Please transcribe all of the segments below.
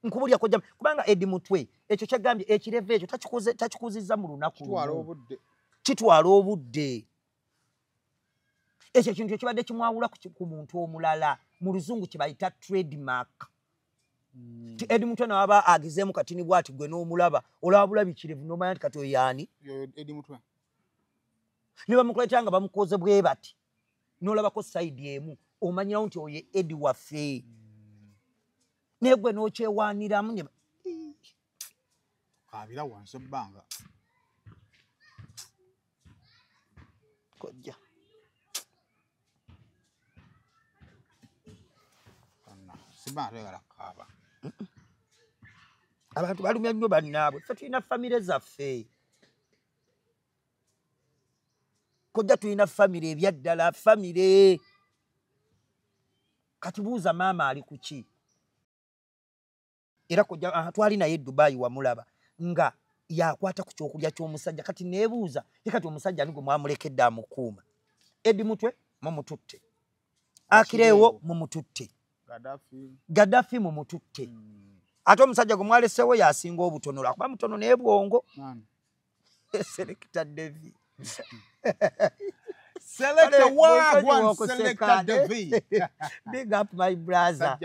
nkubulya kojja kubanga Eddie Mutwe ekyo kyagambye ekireve ekyo takikuzizza mu lunaku kitwala obudde ekyo kintu kibadde kimwawula ku muntu omulala mu luzungu kibayita trademark ti Eddie Mutwe n'aba agizeemu katini bwati gwe n'omulaba olaba bulabikirevu n'omanya nti kati oyaani Eddie Mutwe ne bamukuleetera nga bamukoze bwe bati n'olabako sayidi emu omanyirawo nti oye Eddie waffe naye gwe n'okyewaaniramu ne kabira wansi ebbanga kojja sibanga tegala kaaba abantu balumya nnyo bannaabwe ffe tulina famire zaffe kojja tulina famire ebyaddala famire kati buuza maama ali ku ki era kojja twali naye Dubai wamulaba nga yakwata ku kyokulya ky'omusajja kati neebuuza ye kati omusajja ni gwe mwamulekedde amukuuma Eddie Mutwe mumututte Akireewo mumututte Gaddafi mumututte ate omusajja gwe mwaleseewo yasinga obutono lwakuba mutono naye bwongo Selector Devi Selector one Selector Devi big up my brother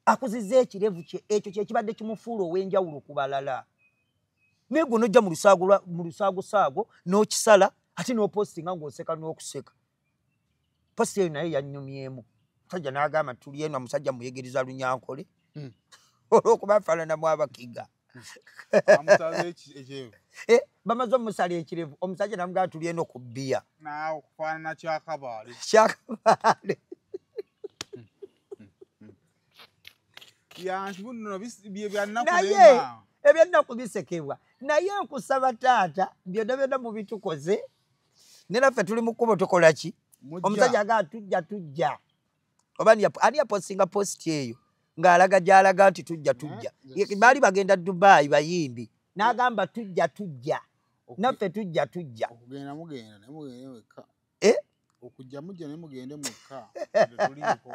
akuzizza ekirevu kye ekyo kyekibadde kimufuula ow'enjawulo ku balala naye gwe n'ojja mu lusaagosaago n'okisala ate n'opostinga ng'oseka n'okuseka posti eyo naye yannyumyemu omusajja n'agamba tuli eno omusajja muyigiriza Lunyankole olw'okuba afaananamu abakiga bamaze omusala ekirevu omusajja namugamba tuli eno ku bbiya okufaanana kyakabaale naye ebyennaku bisekebwa naye nkusaba taata byonna mu bitukoze ne naffe tuli mu kkubo tukola ki omusajja agaa tujja oba ani yapostinga posti eyo ng'alaga gy'alaga nti tujja baali bagenda Dubai bayimbi n'agamba tujja naffe tujja okugenda mugenda naye mugende mwekka okujja mujja naye mugende mwekka tetuliiko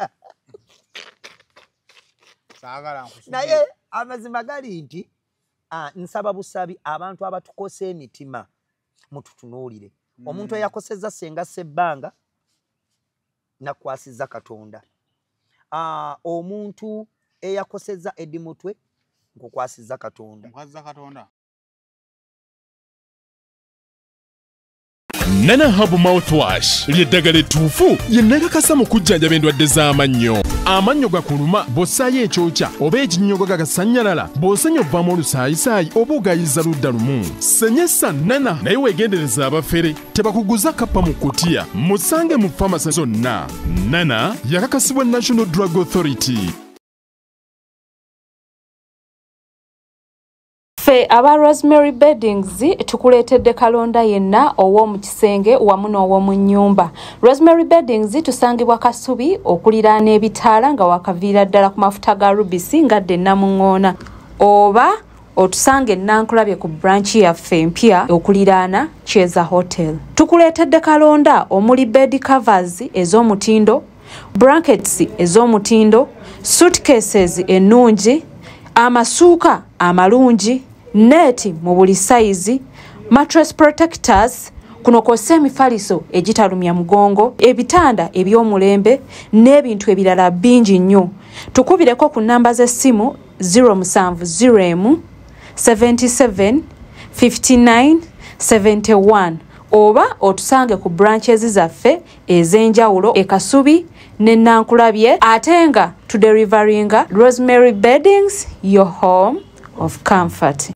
naye amazima gali nti nsaba busabi abantu abatukose emitima mututunuulire omuntu eyakosezza senga Ssebbanga nakwasizza Katonda omuntu eyakosezza Eddie Mutwe nkukwasizza Katonda Nana Hub Mouthwash ly'eddagala ettuufu lye nnakakasa mu kujjanjaba endwadde z'amannyo. Amannyo gakuluma bw'ossaayo ekyokya oba ekinnyogo gagasanyalala bw'osenya ovaamu olusaayisaayi oba ogayiza ludda lumu. Senyesa Nana naye weegendereza abafere tebakuguza kappa mu kkutiya musange mu famasi zonna. Nana yakakasibwa National Drug Authority. Ffe aba Rosemary Beddings tukuleetedde kalonda yenna ow'omu kisenge wamu n'ow'omu nnyumba. Rosemary Beddings tusangibwa Kasubi okuliraana ebitaala nga wakaviira ddala ku mafuta ga Rubisi ngadde Namuŋŋoona, oba otusange Nankulabye ku branch yaffe empya okuliraana Cheza Hotel. Tukuleetedde kalonda omuli bed covers ez'omutindo, blankets ez'omutindo, suitcases ennungi, amasuuka amalungi, neti mu buli size, mattress protectors, kuno kw'ossa emifaliso egitalumya mugongo, ebitanda eby'omulembe n'ebintu ebirala bingi nnyo. Tukubireko ku nnamba z'essimu 070 77 59 71 oba otusange ku branches zaffe ez'enjawulo e Kasubi ne Nankulabye, ate nga tuderivaringa Rosemary Beddings, your home of comfort.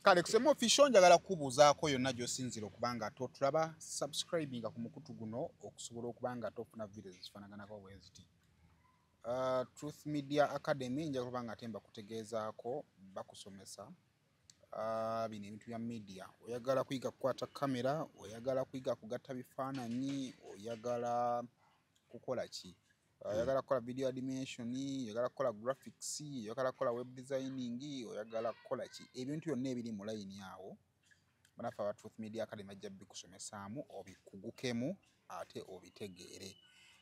Kale kusema official njagala kubuzaako yonna gy'osinzira okubanga tulaba subscribinga ku mukutu guno okusobola okubanga tofuna videos zifaanaganako bwe ziti. Truth Media Academy njagala kubanga atemba kutegeezaako bakusomesa bino ebintu bya media. Oyagala kuyiga kukwata kamera, oyagala kuyiga kugatta bifaananyi, oyagala kukola ki? Oyagala kukola video animation, oyagala kukola graphics, oyagala kukola web designing, oyagala kukola ki? Ebintu byonna ebiri mu line awo banafa aba Truth Media Academy ajja bikusomesaamu obikugukemu ate obitegeere.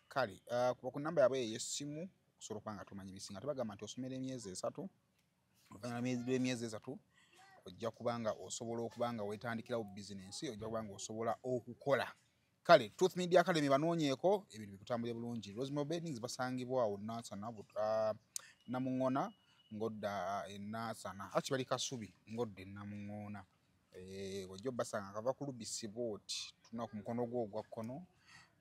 Kale kuba ku namba yaabwe ey'essimu okusobola okubanga tumanyi bisinga. Tebagamba nti osomera emyezi 3 oluvannyuma lw'emyezi 3 ojja kubanga osobola okubanga weetandikirawo bizinensi, ojja kubanga osobola okukola. Kale Truth Media Academy banoonyeeko ebintu bikutambulira bulungi. Rosemary Beddings basangibwa awo Nansana Namuŋŋona ngodda Nansana akibali Kasubi ngodda e Namuŋŋona. Ojja obbasanga kava ku Lubisi booti tuna ku mukono gwo ogwa kkono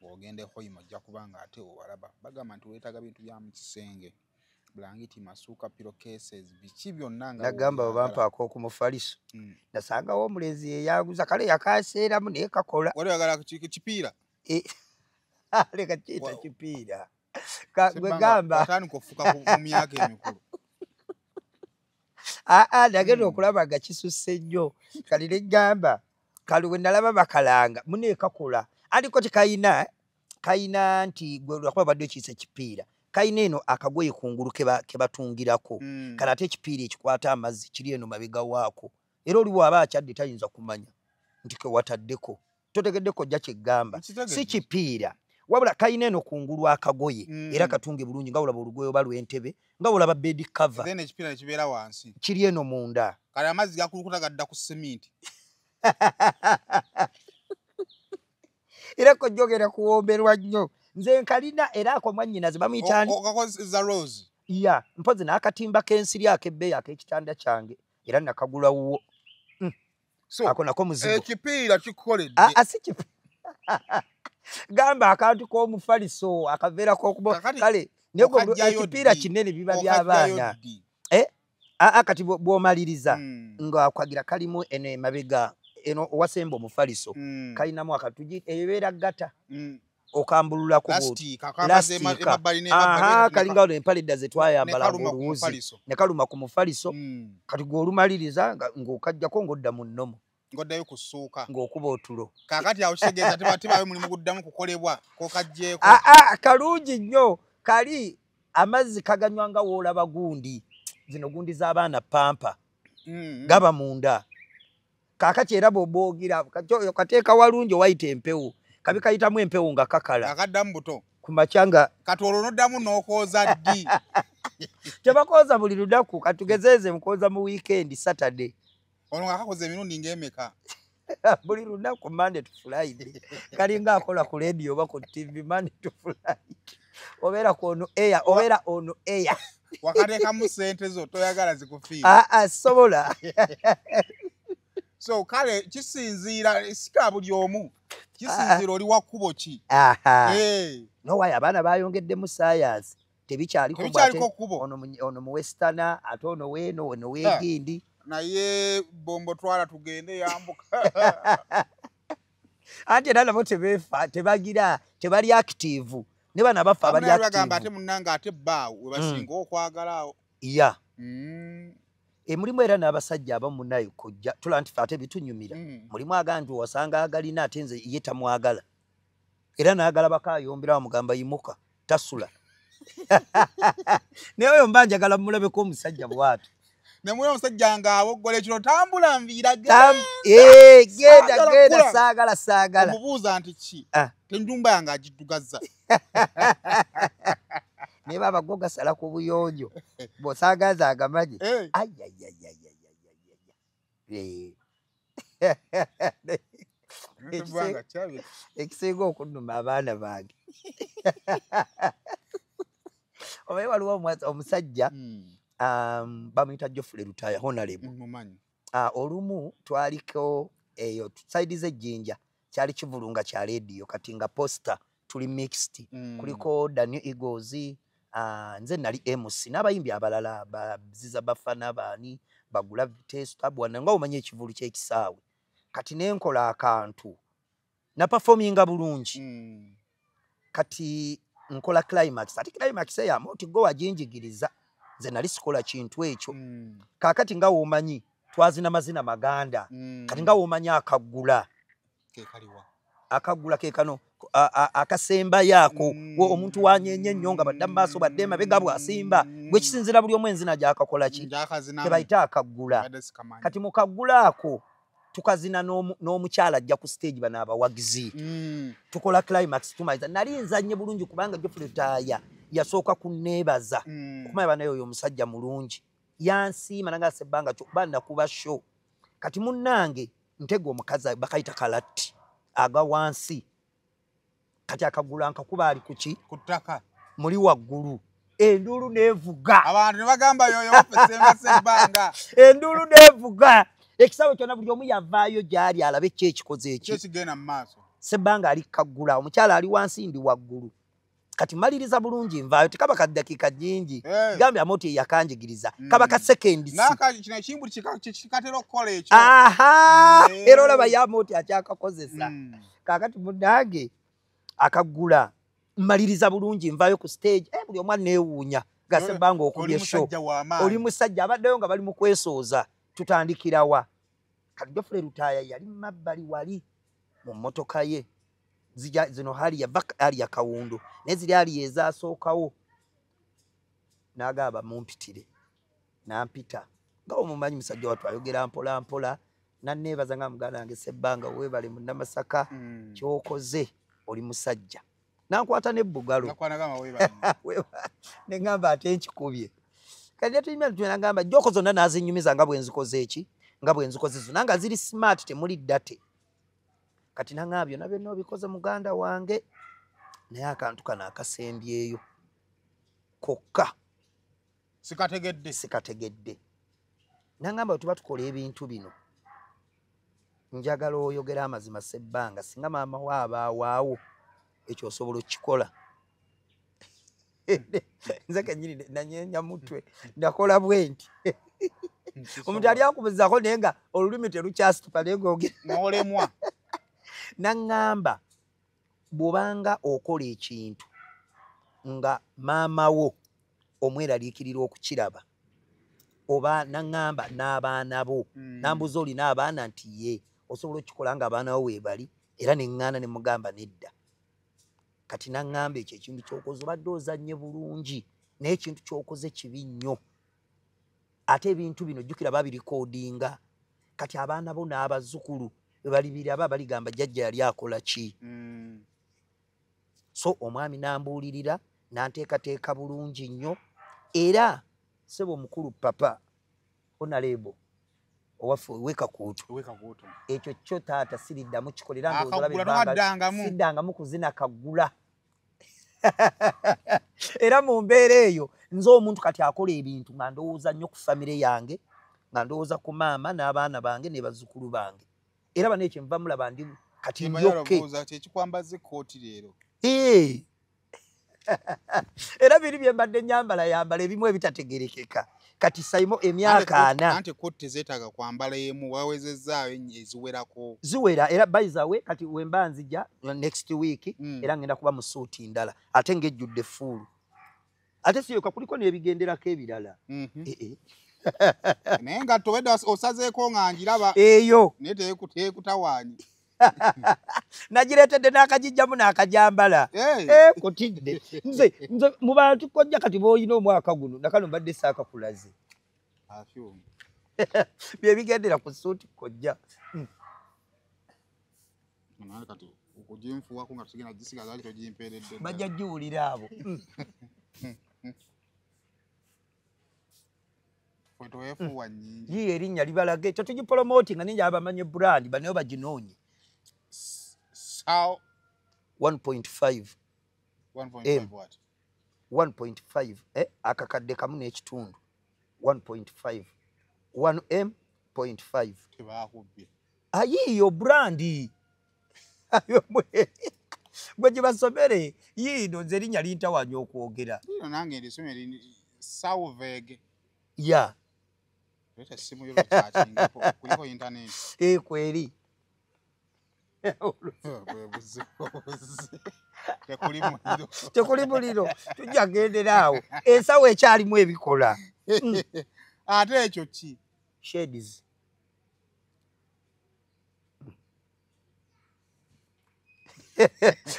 ogende Hoima ojja kubanga ate obalaba. Bagamba nti weetaaga bintu bya mu kisenge. Blangiti, masuka, pillowcases, biki byonna nga nagamba bampaako ku mufaliso. Nasangawo omulenzi yeyaguza kale yakaseeramu naye kakola. Wali oyagala kipiira? Leka kiyita kipiira. Gwe gamba atandika okufuka mu myaka emikulu. Nagenda okulaba nga kisusse nnyo. Kale ne gamba kale we nalaba bakalanga mune kakola. Aliko kayina nti gwe lwakuba badde kiyise kipiira. Kayina eno akagoye kungulu ke batungirako. Kale ate ekipiira ekikwata amazzi kiri eno mabega waako. Era oli bw'aba akyadde tayinza kumanya nti ke wataddeko. Totegeddeko jja kyegamba. Si kipiira. Wabula kayina eno kungulu akagoye era katunge bulungi nga olaba olugoye oba lw'entebe nga olaba bed cover. Then ekipiira ne kibeera wansi. Kiri eno munda. Kale amazzi gakulukuta gadda ku seminti. Era kojjogera kuwomberwa nnyo. Nze nkalina era ako mwannyinaze bamuyita okakozesa Rose. Ya, mpozi n'akatimba k'ensiri ak'ebbeeyi ak'ekitanda kyange era nakagula wuwo. So ako nako muzigo. Ekipiira kikoledde. Si kipiira. Gamba akantu k'omufaliso akaveera k'okuba kale ekipiira kinene biba by'abaana. Kati bw'omaliriza ng'akwagira kalimu eno emabega eno owasemba omufaliso kalinamu akatugi ebeera gata okambulula ku lastika kalinga olwo empale edda ze twayambala ng'oluwuzi ne kaluma ku mufaliso kati gw'olumaliriza ng'okajjako ng'odda mu nnomo ng'oddayo kussuuka ng'okuba otulo kaakati awo kitegeeza tebaayo mulimu guddamu kukolebwa kokajjeeko kalungi nnyo kali amazzi kaganywa nga woolaba gundi zino gundi z'abaana pampa gaba munda kaakati era bw'oboogira kateeka walungi owayita empewo kabi kayitamu empewo nga kakala akaddamu buto ku makyanga kati olwo n'oddamu n'okooza ddi tebakooza buli lunaku katugezeeze mukooza mu weekend Saturday ono ng'akakoze emirundi ng'emeka buli lunaku Monday to Friday kalinga akola ku radio oba ku TV Monday to Friday obeera ku ono air obeera ono air wakateekamu ssente zo toyagala zikufiira sobola. So kale kisinziira sika buli omu kisinziira oli wa kkubo ki nowaye abaana bayongeddemu science tebikyaliko kkubo ono mu westerner ate ono weeno ono weegindi naye bombo twala tugende yambuka anti era nabo tebeefa tebagira tebali active ne bana bafa abali active ate munnanga ate bbaawo we basinga okwagalaawo mulimu era n'abasajja abamu nayo kujja tula nti ate bitunyumira mulimu agantu wasanga agalina ate nze ye tamwagala era n'agala bakayombera bamugamba yimuka tasula naye oyo mba njagala mulabeko omusajja bw'atyo nemuli omusajja ng'aboggola ekiro tambula nviira genda saagala omubuuza nti ki tenjumba yange agiddugaza naye baba go gasala ku buyonjo bw'osaagaza agamanyi ekisinga okunnuma abaana bange obaye waliwo omusajja bamuyita Geoffrey Lutaya Honorable olumu twaliko eyo saidi z'ejjinja kyali kivulunga kya radio kati nga poster tuli mixed kuliko Daniel Eagles nze nali MC n'abayimbi abalala baziza bafana baani bagula testa bwana nga omanye ekivulu ky'ekisaawe kati nenkola akantu na performinga bulungi kati nkola climax ati climax ya moti go wajinjigiriza nze nali sikola kintu ekyo kakati nga womanyi twazina mazina maganda kati nga womanyi akagula ke kano akasemba yako omuntu wanyenye nnyo nga badda maaso badde mabega bwasimba gwe kisinzira buli omwe enzina gy'akakola ki tebayita akagula kati mu kagula ako tukazina n'omukyala ajja ku stage bano abawagizi tukola climax tumayiza nali nzanye bulungi kubanga Geoffrey Lutaaya yasooka kunneebaza okumanya banaye oyo omusajja mulungi yansiima nanga sebbanga kyokubanda kuba show kati munnange ntego omukazi bakayita kalatti aga wansi kati akagula nkakuba ali kuki kutaka muli waggulu endulu nevuga abantu ne bagamba yoyo ofesenga sebbanga endulu nevuga ekisawe kyonna buli omu yavaayo gyali alabe ki ekikoze eki kigenda mu maaso sebbanga ali kagula omukyala ali wansi ndi waggulu kati maliriza bulungi nvaayo tekaba ka ddakiika jingi gambye amoti yakanjigiriza kaba ka sekendi kino ekimbu kikatera okukola ekyo era olaba yamoti akyakakozesa kakati munnange akagula maliriza bulungi nvaayo ku stage buli omwana neewuunya gasebbanga okubye show oli musajja abaddeyo nga bali mu kwesooza tutandikirawa kati Geoffrey Lutaaya yali mu mabbali wali mu mmotoka ye zino hali ya kawundo neziri hali ezasookawo n'agamba mumpitire nampita nga omumanyi musajja wattu ayogera mpola mpola nanneebaza nga muganda wange sebbanga weebale mu Namasaka kyokoze oli musajja nankwata n'ebbugalo neŋŋamba ate nkikubye kati netuyimira nagamba joko zonna nazinyumiza nga bwenzikoze eki nga bwenzikoze zonna nga ziri smart temuli ddate kati naŋŋamba byonna byonna obikoze muganda wange naye akantu kano akasembyeyo kokka sikategedde naŋŋamba tuba tukola ebintu bino njagala oyogera amazima sebbanga singa maama waabawaawo ekyo osobola okikola nze kenyini nanyenya mutwe nakola bwenti omuntu ali akubuzako naye nga olulimi terukyasitupa naye ngaogera nolemwa naŋŋamba bw'obanga okola ekintu nga maama wo omweraliikirira okukiraba oba naŋŋamba n'abaana bo nambuza olina abaana nti ye osobola okukikola nga abaana bo weebali era neŋŋaana ne mugamba nedda kati naŋŋamba ekyo ekintu kyokoze obadde ozannye bulungi naye ekintu kyokoze kibi nnyo ate ebintu bino jjukira babirikoodinga kati abaana bo n'abazzukulu bebalibiraba baligamba jjajja yali akola ki so omwami n'ambuulirira n'anteekateeka bulungi nnyo era sebo omukulu papa onalebo owaffe wekakuutu ekyo kyo taata siriddamu kikolera ndowoozasiddangamu kuzina kagula era mu mbeera eyo nze omuntu kati akola ebintu nga ndowooza nnyo ku famire yange nga ndowooza ku maama n'abaana bange ne bazzukulu bange era bano ekyo nva mulaba ndi kati ndyoke era biri bye mbadde yambala ebimu ebitategerekeka kati sayimo emyaka 4 anti kote zeetaga kwambala emu wawezezaayo eziwerako ziwera era baizawe kati wemba nzija next week era ngenda kuba mu suuti ndala ate ngejjudde fuulu ate siyoka kuliko n'ebigenderako ebirala naye nga towedde osazeeko nga njiraba eyo naye teekutawaanyi nagireetedde n'akagijjamu n'akajambala kutidde nze mu bantu kojja kati b'olina omwaka guno nakano mbadde saakakulaze byebigendera ku suuti kojja bajja giwulira abo yiye erinnya libalage ekyo tugipolomoti nga ninja abamanye brand baneyo baginoonye 1.5 1.5 akakadde kamu n'ekitundu 1.5 1M.5 tebaakubye ayiyo brandi Gwe gibasomere yiino nze erinnya lintawanya okwogera. Yiino nange ndisomere Salveg. Ya. Leta simu yolo chachi kuliko internet. Kweri. Tekuli muliro. Tujja gendera awo. Ensawo ekyalimu ebikola. Ate ekyo ki? Shades.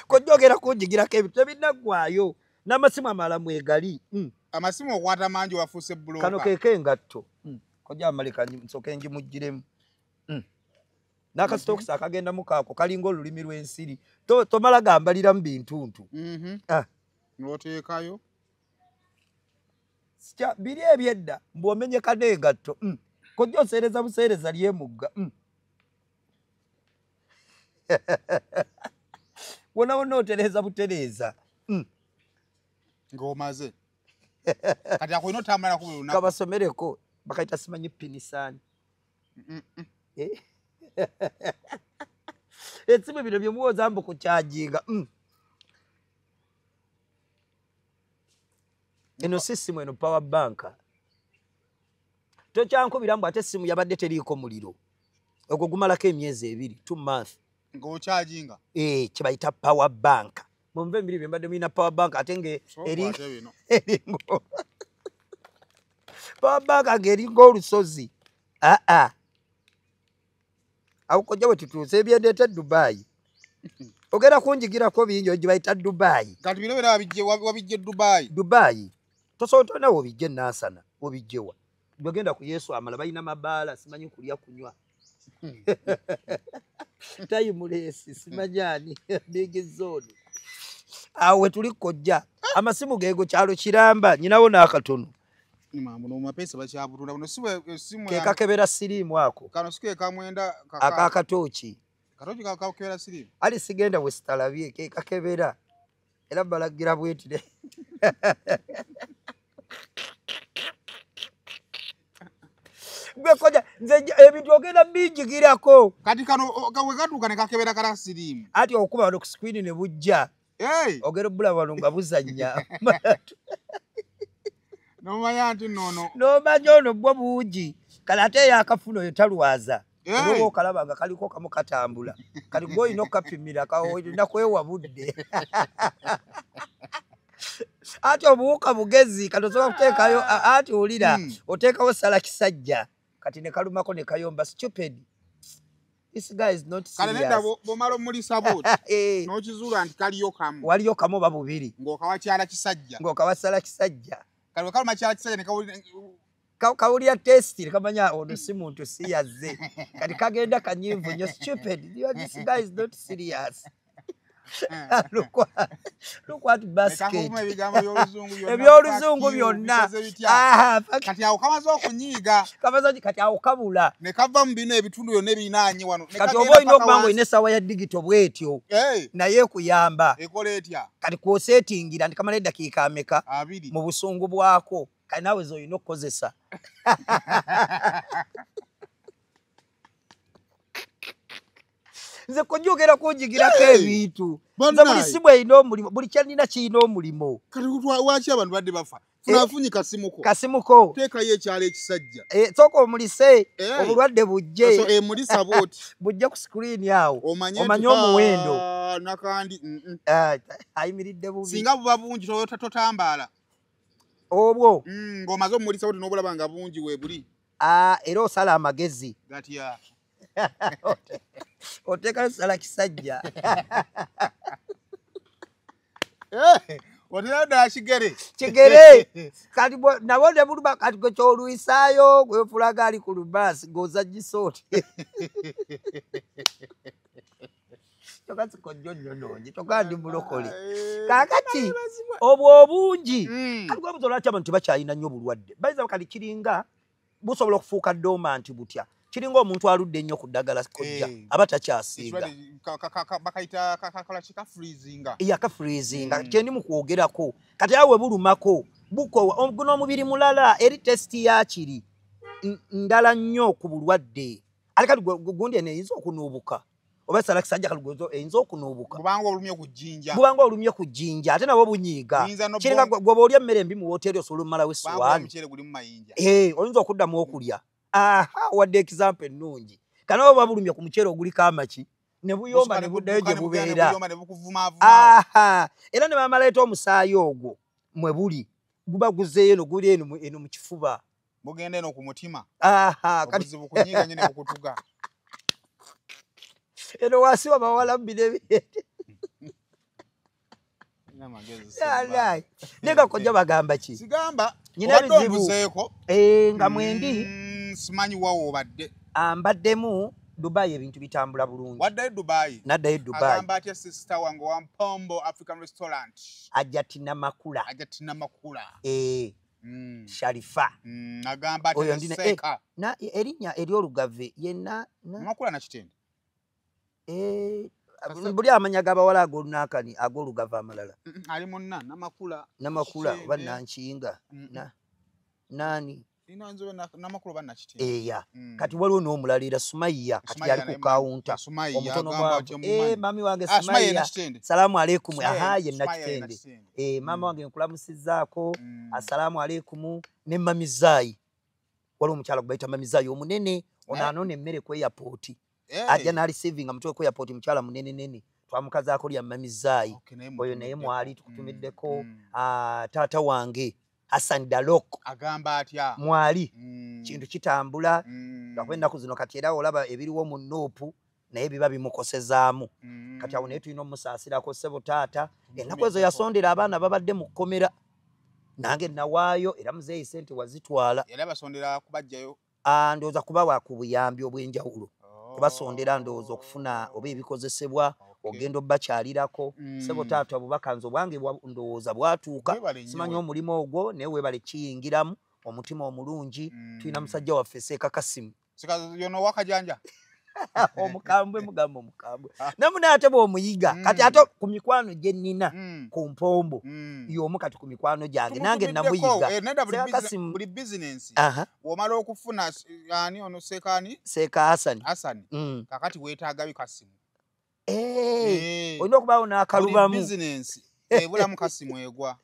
Kojogera kunjigirako ebintu ebinaggwayo n'amasimu amalamu egali. Amasimu okwata mangi wafuse bloka. Kano keke ngatto. Koja amalika nsoke njimujjiremu. N'akasitokisi akagenda mukaako kalinga olulimi lw'ensiri. Tomala gambalira mu bintuntu. N'oteekayo? Biri ebyedda mbw'omenyeka n'engatto. Kojja oseereza buseereza lyemugga. Wona wona otereeza butereeza. Ng'omaze. Kati akulina otambula ku buli lunaku. Kabasomereko bakayita simanyi pinisani. Etsimu bino bye muwoza mbu kukyajinga. Eno sissimu eno power bank. Tokyankubira mbu ate simu yabadde teriiko muliro. Ogwo gumalako emyezi 2, 2 months. Ng'okyajinga? Kibayita power bank. Mumve mbiri bye mbadde mulina power bank ate eringo. Power bank ng'eringa olusozi. Awo kojja bwe tutuuse ebyendeeta Dubai. Ogenda kunjigirako bingi ogibayita Dubai. Kati bino bino wabijje Dubai. Dubai. Tosontona wobijje Nansana, wobijjewa. Bwegenda ku Yesu amala balina mabaala simanyi kulya kunywa. Tayimulesi simanyani big zone. Awe tuli kojja. Amasimu geego kyalo kiramba nyinawo n'akatono. Mambo no mapesa bakyabutula buno simu ya kakebera sirimu ako. Kano sike kamwenda akakatochi. Katochi kakakebera sirimu. Ali sigenda westalabye ke kakebera. Era balagira bwetire. Gwe koja nze ebintu ogenda mbijigirako. Kati kano kawe katuka ne kakebera kala sirimu. Ati okuba ndo ku screen ne bujja. Ogero bula balunga buzanya. No mayanti nono. No manyono bwo buuji. Kalate yakafuno yotalwaza. Rogo kalabanga kaliko kamukatambula. Kali go ino kapimira kawo ndakwewa budde. Ati obuuka bugezi katosoka kutekayo ati olira otekawo sala kisajja. Kati ne kalumako ne kayomba stupid. This guy is not serious. Kale nenda bomalo muri sabot. No kizula anti kaliyo kamu. Waliyo kamu babubiri. Ngokawa kyala kisajja. Ngokawa sala kisajja. Kale kaluma kyala kisajja ne kawuli ya testi kamanya ono si muntu si yazze. Kati kagenda kanyivu nyo stupid. This guy is not serious. Look what basket. Ebyoluzungu byonna. Kati awo kamaze okunyiiga. Kati awo kabula. Ne kava mu bino ebitundu byonna ebinaanyi wano. Kati oba olina okubango ine sawa ya digital bwetyo. Naye kuyamba. Ekola etya? Kati kwosetingira ndi kamala eddakiika ameka abiri mu busungu bwako. Kati nawe zoyina okukozesa. Nze kujogera kunjigirako ebintu. Nze buli simu erina omulimo, buli kyalina kirina omulimo. Kati waki abantu badde bafa? Funafunyi kasimuko. Kasimuko. Teekayo ekyalo ekisajja. Sooka omulise obulwadde bujje. So emulisa bwoti. Bujje ku screen yawo. Omanye omuwendo. Nakandi. Ayimiridde bubi. Singa buba bungi totambaala. Obwo. Ng'omaze omulisa bwoti n'obulaba nga bungi weebuli. Era osala amagezi. Gatya. Oteka sala kisajja. Otera da kigere. Kigere. Kati nabone buluba kati go kyoluisayo gwe fulaga ali ku lubasi goza gisoti. Tokati ko jonyo nonje tokandi mulokole. Kakati obwo obungi. Kati gwe butola ky'abantu bakyayina nnyo bulwadde. Bayiza kali kiringa busobola okufuuka dormant butya. Kiringa omuntu aludde nnyo ku ddagala kojja abatakyasinga. Bakayita kakola kika freezinga. Ka freezinga. Kyendi mu kwogerako. Kati awe bulumako. Buko guno omubiri mulala eri test yakiri. Ndala nnyo ku bulwadde. Ali kati gundi ene yinza okunuubuka. oba sala kisajja kalugozo eyinza okunuubuka bubanga olumye ku jjinja ate nabo bunyiiga kiringa gwe olya emmere embi mu woteeri osobola omumalawo essuwaani oyinza okuddamu okulya wadde example ennungi kana oba bulumye ku muceere oguliko amaki ne buyomba ne buddayo gye bubeera era ne bamaleeta omusaayi ogwo mwe buli guba guzeeyo no guli eno mu kifuba bugenda eno ku mutima obuzibu kunyiiga nyine okutuga eno wasi wa bawala mbirebe nega kojja bagamba ki sigamba nyina bizibu nga mwendi simanyi wawo obadde ambaddemu Dubai ebintu bitambula bulungi waddayo Dubai naddayo Dubai agamba atya sister wange wa Mpombo African Restaurant ajatina makula Sharifa agamba atya seka na erinya eri olugave yenna makula na kitende buli amanya gabawala agolunakani agolugava amalala ali munna namakula oba nanshinga nani eya kati waliwo n'omulalira Sumaiya kati yali ku kawunta omutono gwange mami wange Sumaiya salamu alaikum ye nakitende mama wange nkulamusizzaako assalamu alaikum ne mami Zai waliwo omukyala gubayita mami Zai omunene onaanona emmere ku airport ajja na receiving amutwe ku airport mukyala munene nene twamukazaako lya mami Zai oyo naye mwali tukutumiddeko taata wange Hassan Dalok agamba atya mwali kintu kitambula ngakwenda zino kati era olaba ebiriwo mu Nuupu naye biba bimukosezaamu kati awo naye tulina omusaasirako ssebo taata ennaku ezo yasondera abaana babadde mu kkomera nange nawaayo era muzeeyi sente wazitwala era basondera kubajjayo ndowooza kubawa ku buyambi obw'enjawulo kubasondera ndowooza okufuna oba ebikozesebwa ogenda obakyalirako ssebo taata obubaka nze obwange ndowooza bwatuuka simanyi omulimu ogwo naye weebale kiyingiramu omutima omulungi tulina musajja waffe Seeka Kasimu yono wakajanja omukambwe mugamba omukambwe namuna ate bw'omuyiga kati ate ku mikwano gye nnina ku Mpombo y'omu kati ku mikwano gyange nange namuyiga Seeka Kasimu buli bizinensi womala okufuna ani ono Seeka Hassan kakati weetaaga Kasimu olina okubaawo n'akalubamu bizinensi ebulamu Kasimu egwa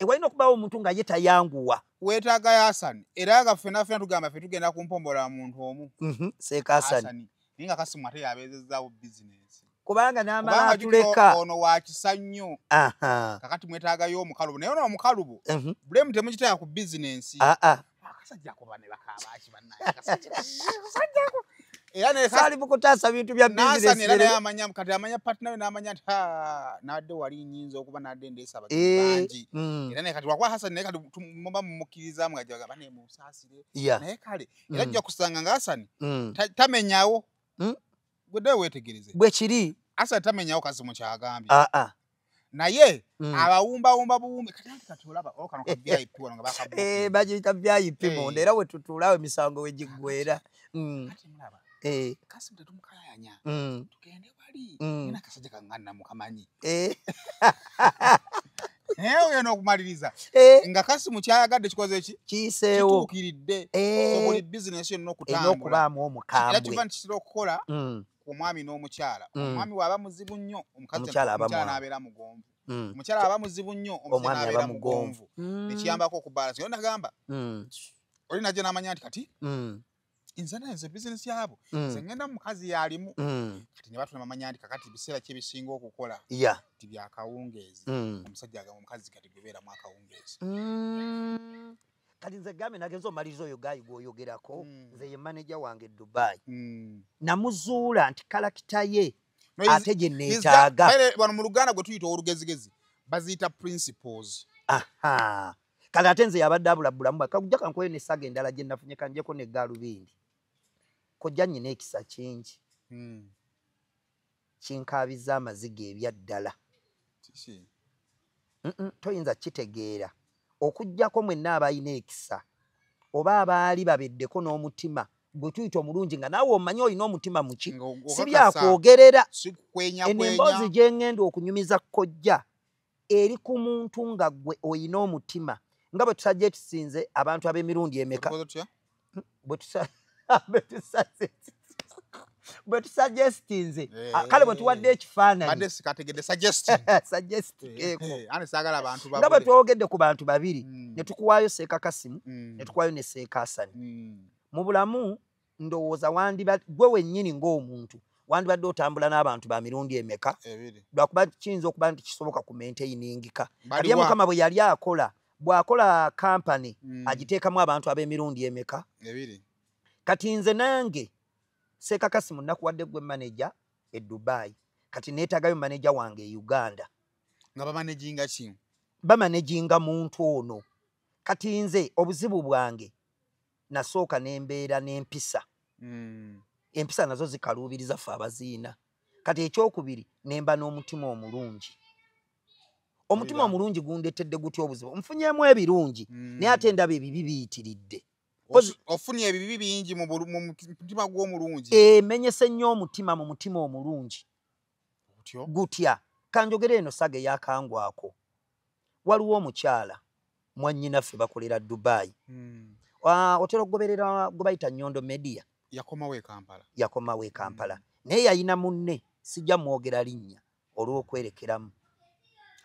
walina okubaawo omuntu nga ye tayanguwa weetaaga Hassan era nga ffenna tugamba ffe tugenda kumpombola muntu omu Seeka Hassan naye nga Kasimu ate yabeezezzaawo bizinensi kubanga n'amala atuleka ono wa kisa nnyo kakati mwetaagayo omukalubu naye ono omukalubu bulemu temukiteeka ku bizinensi akasajja kuba ne bakaabaki bannaye sali bukutaasa bintu bya business era amanya kati amanya partner we n'amanya nti nadde wali nyinza okuba nadde ndeesa abagenzi bangi era naye kati wakwa Hassan naye kati muba mumukkirizamu nga bane musaasire naye kale era ajja kusanga nga Hassan tamenyawo gwedewe weetegereze bwe kiri Hassan tamenyawo Kasimu kyagambye naye abawumbawumba buwumbi kati olaba kano ka VIP wano nga bakabuka bagiyita VIP monde era we tutuulaawo emisango we giggwera kati mulaba Kasimu tetumukayanya tugende wali nina kasajja kangana mukamanyi eyo n'okumaliriza nga Kasimu kyayagadde kikoze ki kiyiseewo kituukiridde buli bizinesi yonna okutambulaamu omukambwe kiva nkitera okukola ku mwami n'omukyala omwami waaba muzibu nnyo omukyala n'abeera mugonvu omukyala aba muzibu nnyo omukyala n'abeera mugonvu nekiyambako okubalansi yo nagamba oli najja n'amanya nti kati nze bizinesi yabo nze ngenda mukazi yalimu kati ne batuna bamanya nti kakati biseera kye bisinga okukola ti byakawungeezi omusajja agamba omukazi kati gubeeramu akawungeezi kati nze gambe nagenza omaliriza oyo gayi gwoyogerako nze ye maneja wange Dubai namuzuula nti kalakita ye ate gye neetaaga wano mu Luganda gwe tuyita olugezigezi baziyita principles kale ate nze yabadde abulabulamu kakujja kankoyo n'essaga endala gye nafunye kanjeko ne gaalubindi kojja nnyina ekisa kingi kinkaabiza amaziga ebyaddala toyinza kitegeera okuggyako mwenna abalina ekisa oba abaali babeddeko n'omutima gwe tuyita omulungi nga naawe omanyi olina omutima muki si byakwogerera eno emboozi gye ŋŋenda okunyumiza kojja eri ku muntu nga gwe oyina omutima nga bwe tusajja tusinze abantu ab'emirundi emeka bwe tusuggestinze kale bwe tuwadde ekifaananyi badde sikategedde suggesting ane saagala abantu nga bwe twogedde ku bantu babiri ne tukuwaayo Seeka Kasimu ne tukuwaayo ne Seeka Hassan mu bulamu ndowooza gwe wennyini ng'omuntu wandibadde otambula n'abantu ba mirundi emeka lwakuba kiyinza okuba nti kisoboka ku maintainingika aliye Mukama bwe yali akola bw'akola kampani agiteekamu abantu ab'emirundi emeka kati nze nange Seeka Kasimu nakuwadde gwe manager e Dubai kati neetagayo manager wange e Uganda nga bamanaginga ki bamanaginga muntu ono kati nze obuzibu bwange nasooka n'embeera n'empisa empisa nazo zikaluubiriza ffe abaziina kati ekyokubiri nemba n'omutima omulungi omutima omulungi gundetedde gutya obuzibu nfunyemu ebirungi naye ate ndaba ebibi biyitiridde ofunye ebibi bingi mu mutima gw'omulungi menyese nnyo omutima mu mutima omulungi gutya kanjogere eno saga eyakangwako waliwo omukyala mwannyinaffe bakolera Dubai otera okugoberera gwe bayita Nyondo Media yakomawo e Kampala naye yalina munne sijja mwogera linnya olw'okwerekeramu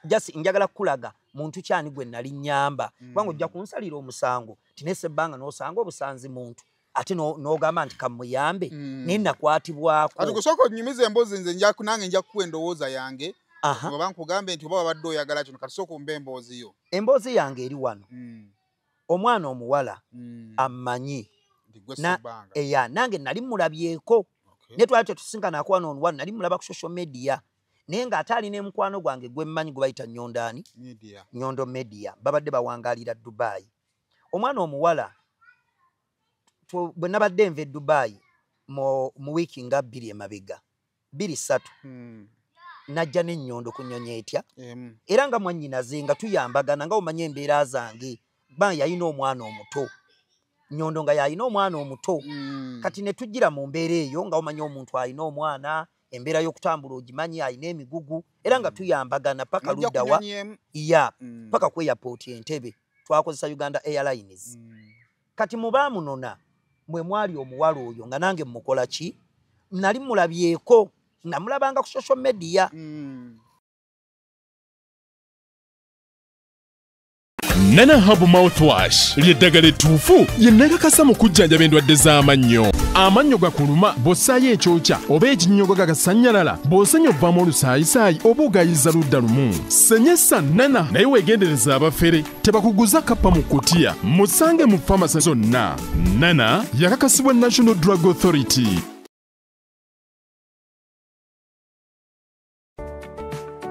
jasi njagala kulaga muntu kyani gwe nali nyamba kubanga ojja kunsalira omusango tinese ebbanga n'osanga obusanzi muntu ate n'ogamba nti kamuyambe naye nakwatibwako ati kusooka onnyumiza emboozi nze nange nja kukuwa endowooza yange oba nkugambe nti oba wabadde oyagala kino kati sooka omba emboozi yo emboozi yange eri wano omwana omuwala ammanyi nange nali mulabyeko naye twali tetusinkanako wano onwano nali mulaba ku social media naye ng'ate alina emukwano gwange gwe mmanyi gwe bayita Nyondo Media babadde bawangaalira Dubai omwana omuwala bwe nabadde nva e Dubai mu wiiki nga 2 emabega 2-3 najja n'ennyondo kunyonya etya era nga mwannyinaze nga tuyambagana nga omanye embeera zange ba yalina omwana omuto Nyondo nga yalina omwana omuto kati ne tujjira mu mbeera eyo nga omanye omuntu alina omwana embeera y'okutambula ogimanyi alina emigugu era nga tuyambagana paka luddawa paka ku airport Entebbe twakozesa Uganda Airlines kati mubaamunona mwe mwali omuwala oyo nga nange mukola ki nali mulabyeko namulabanga ku social media Nana Hub Mouthwash lyeddagala ettuufu lye nnakakasa mu kujjanjaba endwadde z'amannyo. Amannyo gakuluma bw'ossaayo ekyokya oba ekinnyogo gagasanyalala bw'osenya ovaamu olusaayisaayi oba ogayiza ludda lumu. Senyesa Nana naye weegendereza abafere tebakuguza kappa mu kkutiya musange mu famasi zonna. Nana yakakasibwa National Drug Authority.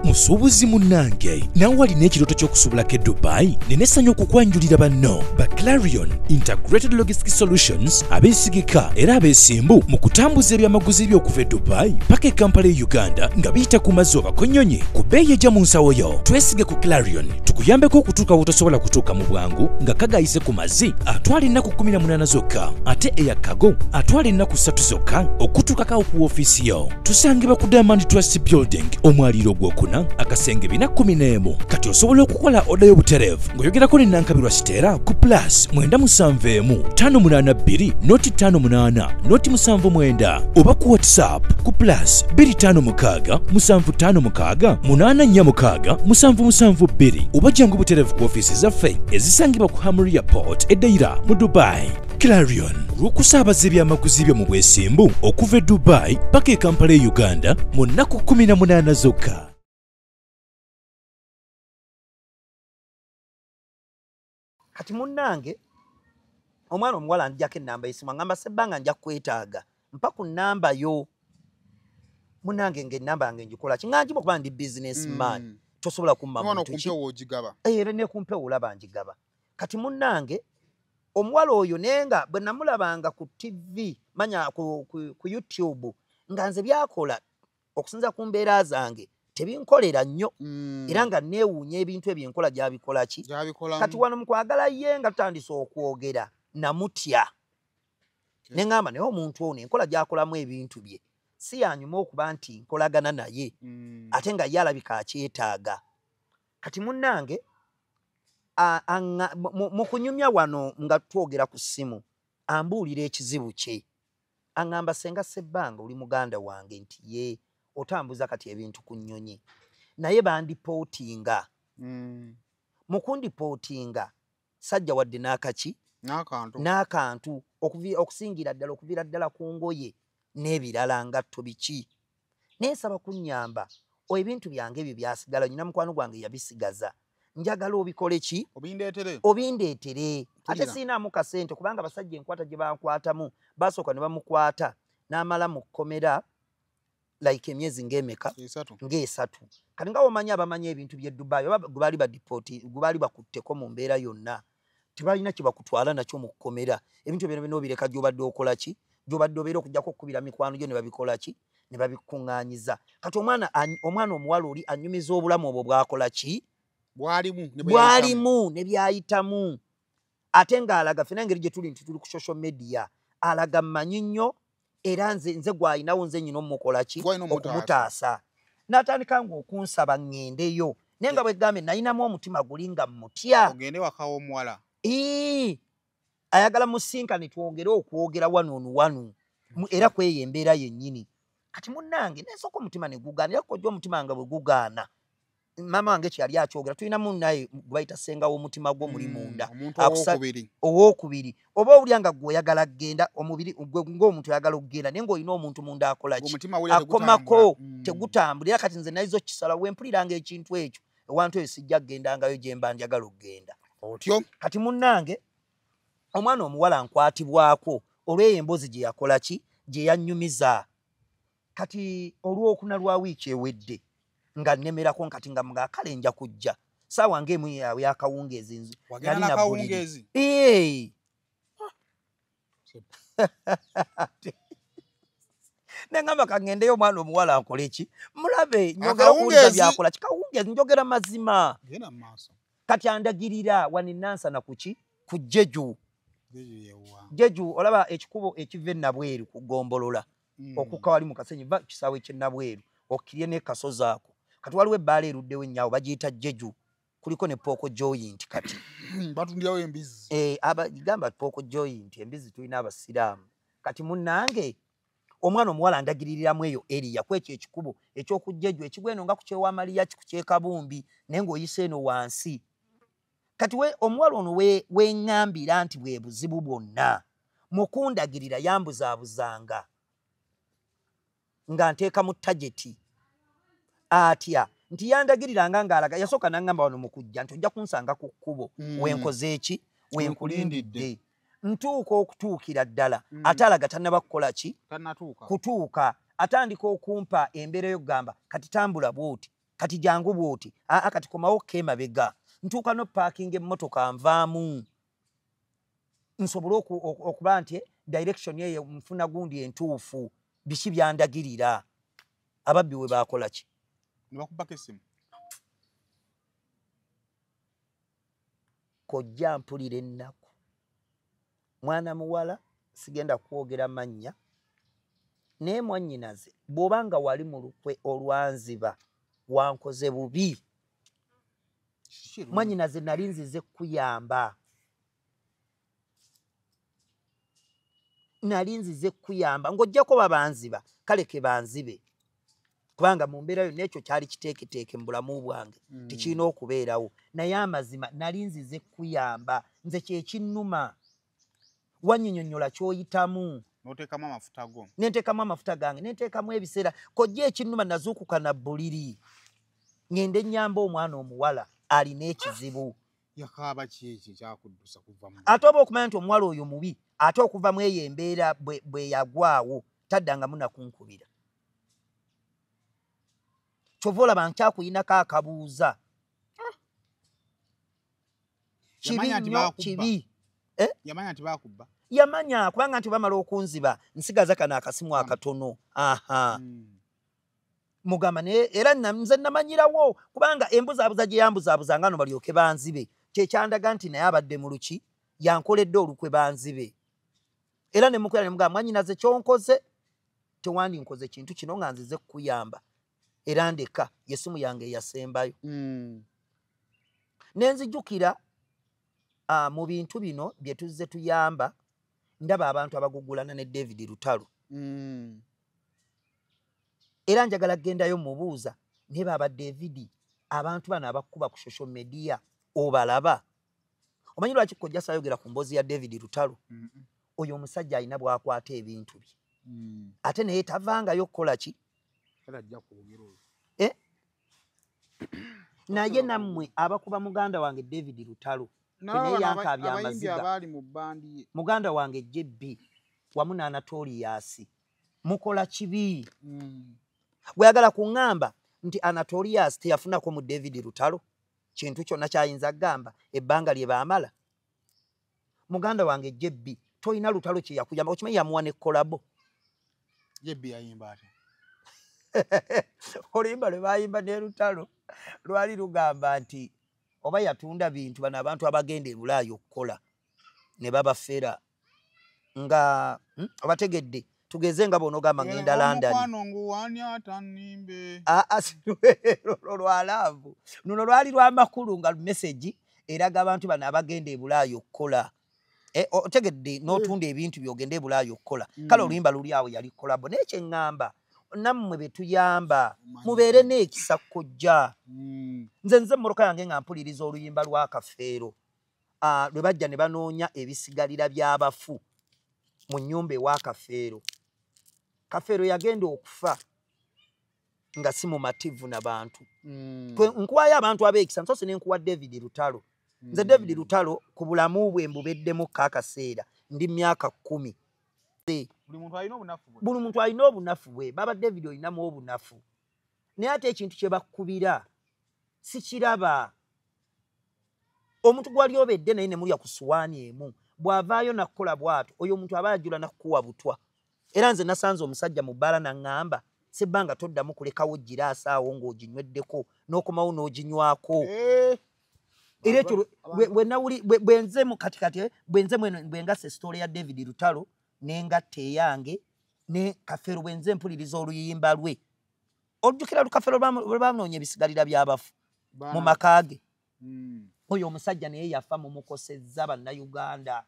Musuubuzi munnange nawe walina ekirooto ky'okusuubulako e Dubai nenesanya okukwanjulira banno ba Clarion Integrated Logistics Solutions abeesigika era abeesimbu mu kutambuza ebyamaguzi by'okuva e Dubai paka e Kampala e Uganda nga biyita ku mazzi oba konnyonyi ku bbeeyi ejja mu nsawo yo. Twesige ku Clarion tukuyambeko okutuuka wotosobola kutuuka mu bwangu nga kagayise ku mazzi atwala ennaku 18 zokka ate eyakago atwala ennaku 3 zokka okutuukako ku woofiisi yo. Tusangibwa ku Diamond Trust Building omwaliiro gw'okuna akasenge 411 kati osobola okukola oda y'obutereevu ng'oyogerako ne Nankabirwa Sitera ku +271 582 58 79 oba ku WhatsApp ku +256 756 846 772 oba jangu butereevu ku ofiisi zaffe ezisangibwa ku Hamri Port Edeira mu Dubai. Clarion lw'okusaabaza ebyamaguzi byo mu bwesimbu okuva e Dubai paka e Kampala e Uganda mu nnaku 18 zokka. Kati munnange omwana omuwala anjjako ennamba y'essimu ngamba sebbanga nja kwetaaga mpa ku nnamba yo munnange ng'ennamba yange ngikola ki nga njiba okuba ndi business man tosobola kumma muntu ki era ne kumpewo olaba njigaba kati munnange omuwala oyo naye nga bwe namulabanga ku TV manya ku YouTube nga nze byakola okusinza ku mbeera zange tebinkolera nnyo era nga neewuunya ebintu ebyenkola gyabikola ki kati wano mu kwagala ye nga tutandise okwogera namutya ne ŋŋamba naye omuntu ono enkola gy'akolamu ebintu bye si yanyuma okuba nti nkolagana naye ate nga ye alabika akyetaaga kati munnange mu kunyumya wano nga twogera ku ssimu ambuulira ekizibu kye Angamba senga sebbanga oli muganda wange nti ye otambuza kati ebintu ku nnyonyi. Naye bandipotinga. Mukundipotinga sajja wadde n'akaki n'akantu okusingira ddala okuviira ddala ku ngoye n'ebirala ngatto biki. Neesaba kunnyamba ebintu byange ebyo byasigala nyina mukwano gwange yabisigaza. Njagala obikole ki? Obindeetere. Ate siinaamu kasente kubanga basajja enkwata gye bankwatamu basooka ne bamukwata n'amala mu kkomera like emyezi ng'emeka ng'esatu. Kati nga omanyi abamanyi ebintu by'e Dubai oba gwe baali bakutteko mu mbeera yonna tebalina kye bakutwala nakyo mu kkomera. Ebintu bino n'obireka gy'obadde okola ki? Gy'obadde obeera okujjako okkubira mikwano gyo ne babikola ki? Ne babikuŋŋaanyiza. Kati omwana omuwala oli anyumiza obulamu obwo bwakola ki? Bwalimu ne byayitamu. Ate ng'alaga ffenna engeri gye tuli nti tuli ku social media alaga mmanyi nnyo era nze gw'ayinawo nze nnyina omukola ki? Okumutaasa. N'atandika ng'okunsaba ŋŋendeyo. Naye nga bwe gambe nalinamu omutima guli nga mmutya. Ogende waka w'omuwala. Ayagala musinkane twogere okwogera wanu era kweyo embeera yennyini. Kati munnange nesooka omutima ne gugaana era kojja omutima nga bwe gugaana. Mama wange kyali akyogera tulina munnaye bayita senga w'omutima gwo muli munda. Owookubiri. Oba owulya nga gwe oyagala kgenda omubiri ng'omuntu oyagala okugenda naye ng'olina omuntu munda akola ki? Akomako tegutambulira. Kati nze nayiza okukisala wempuliranga ekintu ekyo ewantu eyo sijja kgendangayo gye mba njagala okugenda. Otyo kati munnange omwana omuwala nkwatibwako olw'eyo emboozi gye yakola ki? Gye yannyumiza. Kati olwokuna lwa wiiki ewedde nga nnemerako nkati nga mga kale nja kujja saawa ng'emu yawe yakawungeezi nzu wagenda nakawungeezi. Nengamba kangendeyo omwana omuwala ankole ki? Mulabe njogera okuwuliza byakola ki? Kawungeezi njogera mazima. Kati andagirira wano Nansana ku ki? Ku Jeju. Jeju olaba ekikubo ekiva e Nabweru ku Gombolola okukka wali mu Kasenyi va kisaawe ky'e Nabweru okkirye n'ekasozi ako. Kati waliwo ebbaala eruddewo ennyawo bagiyita Jeju. Kuliko ne Pooko Joint kati. Batundirawo embizi. Gamba Pooko Joint embizi tulina abasiraamu. Kati munnange omwana omuwala andagiririramu eyo eriya kwekyo ekikubo eky'okujjeju ekigwa eno nga ku kyewamaliya ku kyekabumbi naye ng'oyise eno wansi. Kati omuwala ono weŋŋambira nti bwe buzibu bwonna mukundagirira yambuzaabuzanga nga nteeka mu tageti atya nti yandagiriranga ng'alaga yasooka n'aŋŋamba wano mu kujja nti ojja kunsanga ku kkubo wenkoze eki? Wenkulindidde. Ntuuka okutuukira ddala ate alaga tannaba kukola ki? Kutuuka. Atandika okumpa embeera y'okugamba kati tambula bw'oti kati jangu bw'oti kati komawo k'emabega. Ntuuka n'opaakinga emmotoka nvaamu nsobole okuba nti direction eyo nfuna gundi entuufu. Biki byandagirira? Ababbi we baakola ki? Ne bakubako essimu. Kojja mpulira ennaku. Mwana muwala sigenda kwogera mannya naye mwannyinaze bw'obanga wali mu lukwe olwanziba wankoze bubi. Mwannyinaze nali nzize kuyamba. Nali nzize kuyamba ng'ojjako babanziba kale ke banzibe kubanga mu mbeera yonna ekyo kyali kiteeketeeke mu bulamu bwange tekirina okubeerawo naye amazima nali nzize kuyamba. Nze kye kinnuma wannyinnyonnyola ky'oyitamu. N'oteekamu amafuta go. Nenteekamu amafuta gange nenteekamu ebiseera kojja ekinnuma nazuukuka na buliri ngende nnyamba omwana omuwala alina ekizibu. Yakaaba ki ekyo kyakuddusa kuva mu ate oba okumanya nti omuwala oyo mubi ate okuva mu eyo embeera bwe yagwawo taddangamu nakunkubira. Kyova olaba nkyakuyinako akabuuza. Kibi nnyo kibi. Yamanya nti baakubba. Yamanya kubanga nti bamala okunziba nsigaza kano akasimu akatono. Mugamba era nze namanyirawo kubanga embuzaabuza gye yambuzaabuzanga no balyoke banzibe kyekyandaga nti naye abadde mu luki yankoledde olukwe banzibe. Era ne mukwera ne mugamba mwannyinaze kyonkoze tewandinkoze kintu kino nga nzize kukuyamba era ndeka yesimu yange eyasembayo. Nenzijjukira mu bintu bino bye tuzze tuyamba ndaba abantu abagugulana ne David Lutalo Era njagala gendayo mubuuza ne baba David abantu bano abakuba ku social media obalaba. Omanyi lwaki kojja sayogera ku mbozi ya David Lutalo? Oyo omusajja alina bwakwata ebintu bye. Ate naye tavangayo kukola ki? Naye nammwe abakuba muganda wange David Lutalo naye yankabya amaziga muganda wange JB wamu na Anatolius mukola kibi. Gweyagala kuŋŋamba nti Anatolius teyafunako mu David Lutalo kintu kyonna kyayinza gamba ebbanga lye baamala. Muganda wange JB toyina Lutalo kye yakuyamba. Okimanyi yamuwa ne kolabo. JB yayimba ate. Oluyimba lwe bayimba ne Lutalo lwali lugamba nti oba yatunda bintu bano abantu abagenda e Bulaayi okukola ne babafera nga abategedde tugeze nga bonogamba ngenda London. Lwalaavu luno lwali lw'amakulu nga message eraga abantu bano abagenda e Bulaayi okukola. Otegedde n'otunda ebintu byogenda e Bulaayi okukola. Kale oluyimba luli awo yali kolabo. Naye kye ŋŋamba nammwe betuyamba mubeere n'ekisa kojja. Nze mmoroka yange nga mpuliriza oluyimba lwa Kafeero lwe bajja ne banoonya ebisigalira by'abafu mu nnyumba ewa Kafeero. Kafeero yagenda okufa nga si mumativu n'abantu. Nkuwayo abantu ab'ekisa nsoose ne nkuwa David Lutalo. Nze David Lutalo ku bulamu bwe mbubeddemu kaakaseera ndi myaka 10. Buli muntu alina obunafu bwe. Baba David olinamu obunafu. Naye ate ekintu kye bakubira sikiraba. Omuntu gwali obedde naye ne mulya ku suwaani emu bw'avaayo nakukola bw'atyo oyo omuntu aba ajula nakukuwa butwa. Era nze nasanze omusajja mu bbaala naŋŋamba sebbanga toddamu kulekawo giraasi awo ng'oginyweddeko n'okomawo n'oginywako. Era ekyo bwenze mu katikati bwengasse esitoola ya David Lutalo n'engatta eyange ne Kafeero bwenze mpuliriza oluyimba lwe. Ojjukira Kafeero lwe bamunoonya ebisigalira by'abafu mu maka ge. Oyo omusajja naye yafa mumukosezza bannayuganda.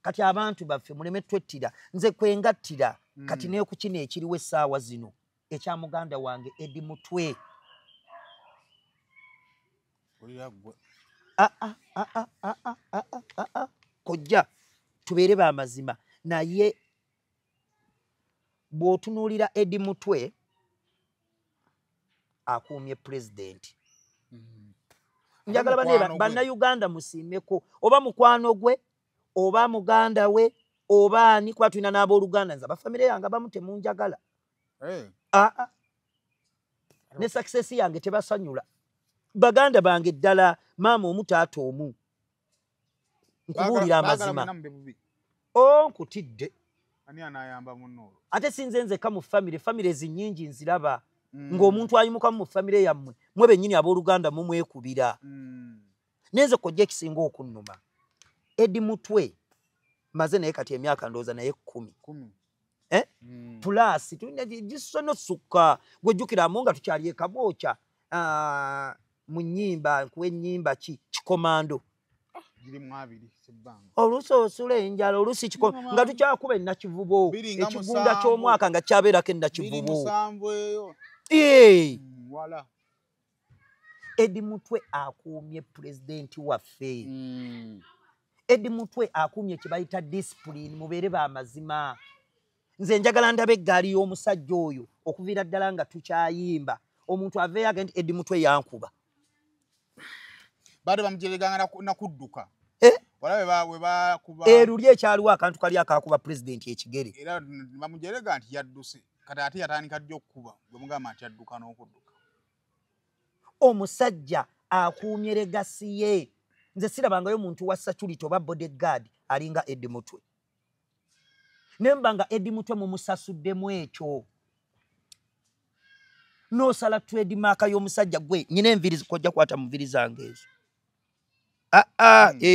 Kati abantu baffe muleme twettira. Nze kwengattira kati ne ku kino ekiriwo essaawa zino ekya muganda wange Edi Mutwe. Kojja tubeere b'amazima naye bw'otunuulira Edi Mutwe akuumye pulezidenti. Njagala bannayuganda musiimeko oba mukwano gwe oba muganda we oba ani kuba tulina n'abooluganda nze abafamire yange abamu temunjagala. Ne success yange tebasanyula. Baganda bange ddala maama omu taata omu. Nkubuulira amazima. Nkutidde. Ate sinze nzekka mu famire ezinnyingi nziraba. Ng'omuntu ayimukamu mu famire yammwe mwe bennyini abooluganda mumwekubira. Nenze kojja ekisinga okunnuma. Edi Mutwe maze naye kati emyaka ndowooza naye 10. Plus tulina gisonosukka gwejjukiramu nga tukyali e Kabooca mu nnyimba nkuwa ennyimba Kikomando. Oluusi osula enjala oluusi nga tukyakuba ennakivubo ekigunda ky'omwaka nga kyabeerako ennakivubo. Edi Mutwe akuumye pulezidenti waffe. Edi Mutwe akuumye kye bayita discipline mubeere b'amazima. Nze njagala ndaba eggaali y'omusajja oyo okuviira ddala nga tukyayimba omuntu aveeyo agenda nti Edi Mutwe yankuba. Baade bamujereganga nakudduka. Walabe bakuba. Luli ekyaliwo akantu kali akakuba pulezidenti ekigere. Era bamujerega nti yadduse. Kati ate yatandika ddi okukuba bwe mugamba nti yadduka n'okudduka. Omusajja akuumye legasi ye. Nze sirabangayo muntu wa security oba bodyguard alinga Edi Mutwe. Nembanga Edi Mutwe mumusasuddemu ekyo. N'osala trademark y'omusajja gwe nyina enviri kojja kwata mu nviri zange ezo.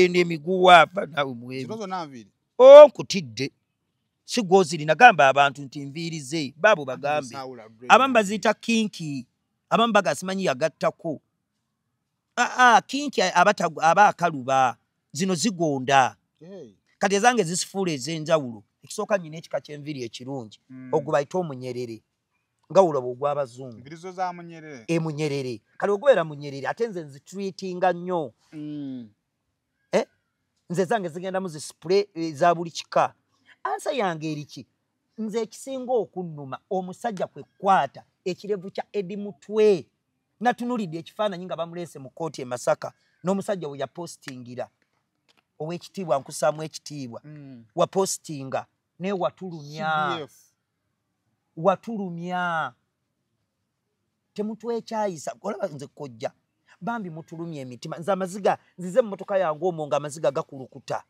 N'emiguu wapa nawe mwebi. Zirozo n'anviri. Nkutidde. Si gw'ozirina gamba abantu nti nviiri ze baabo bagambe. Abamu baziyita kinki. Abamu bagasimanyi yagattako. Kinki aba akaluba. Zino zigonda. Kati ezange zisifuula ez'enjawulo. ekisooka nyina ekika ky'enviri ekirungi ogwo bayita omunyerere nga olaba ogw'abazungu Envirizo za munyerere. Munyerere kale ogubeera munyerere ate nze nzitreatinga nnyo nze zange zigenda mu zisipule za buli kika. Ansa yange eriki nze ekisinga okunnuma omusajja kwe kwata ekirevu kya Eddie Mutwe natunulidde ekifaananyi nga bamuleese mu kkooti e Masaka n'omusajja we yapostingira ow'ekitiibwa nkusaamu ekitiibwa wapostinga naye watulumya temutwekyayisa olaba nze kojja bambi mutulumya emitima nze amaziga nzize mu motoka yange omwo nga amaziga gakulukuta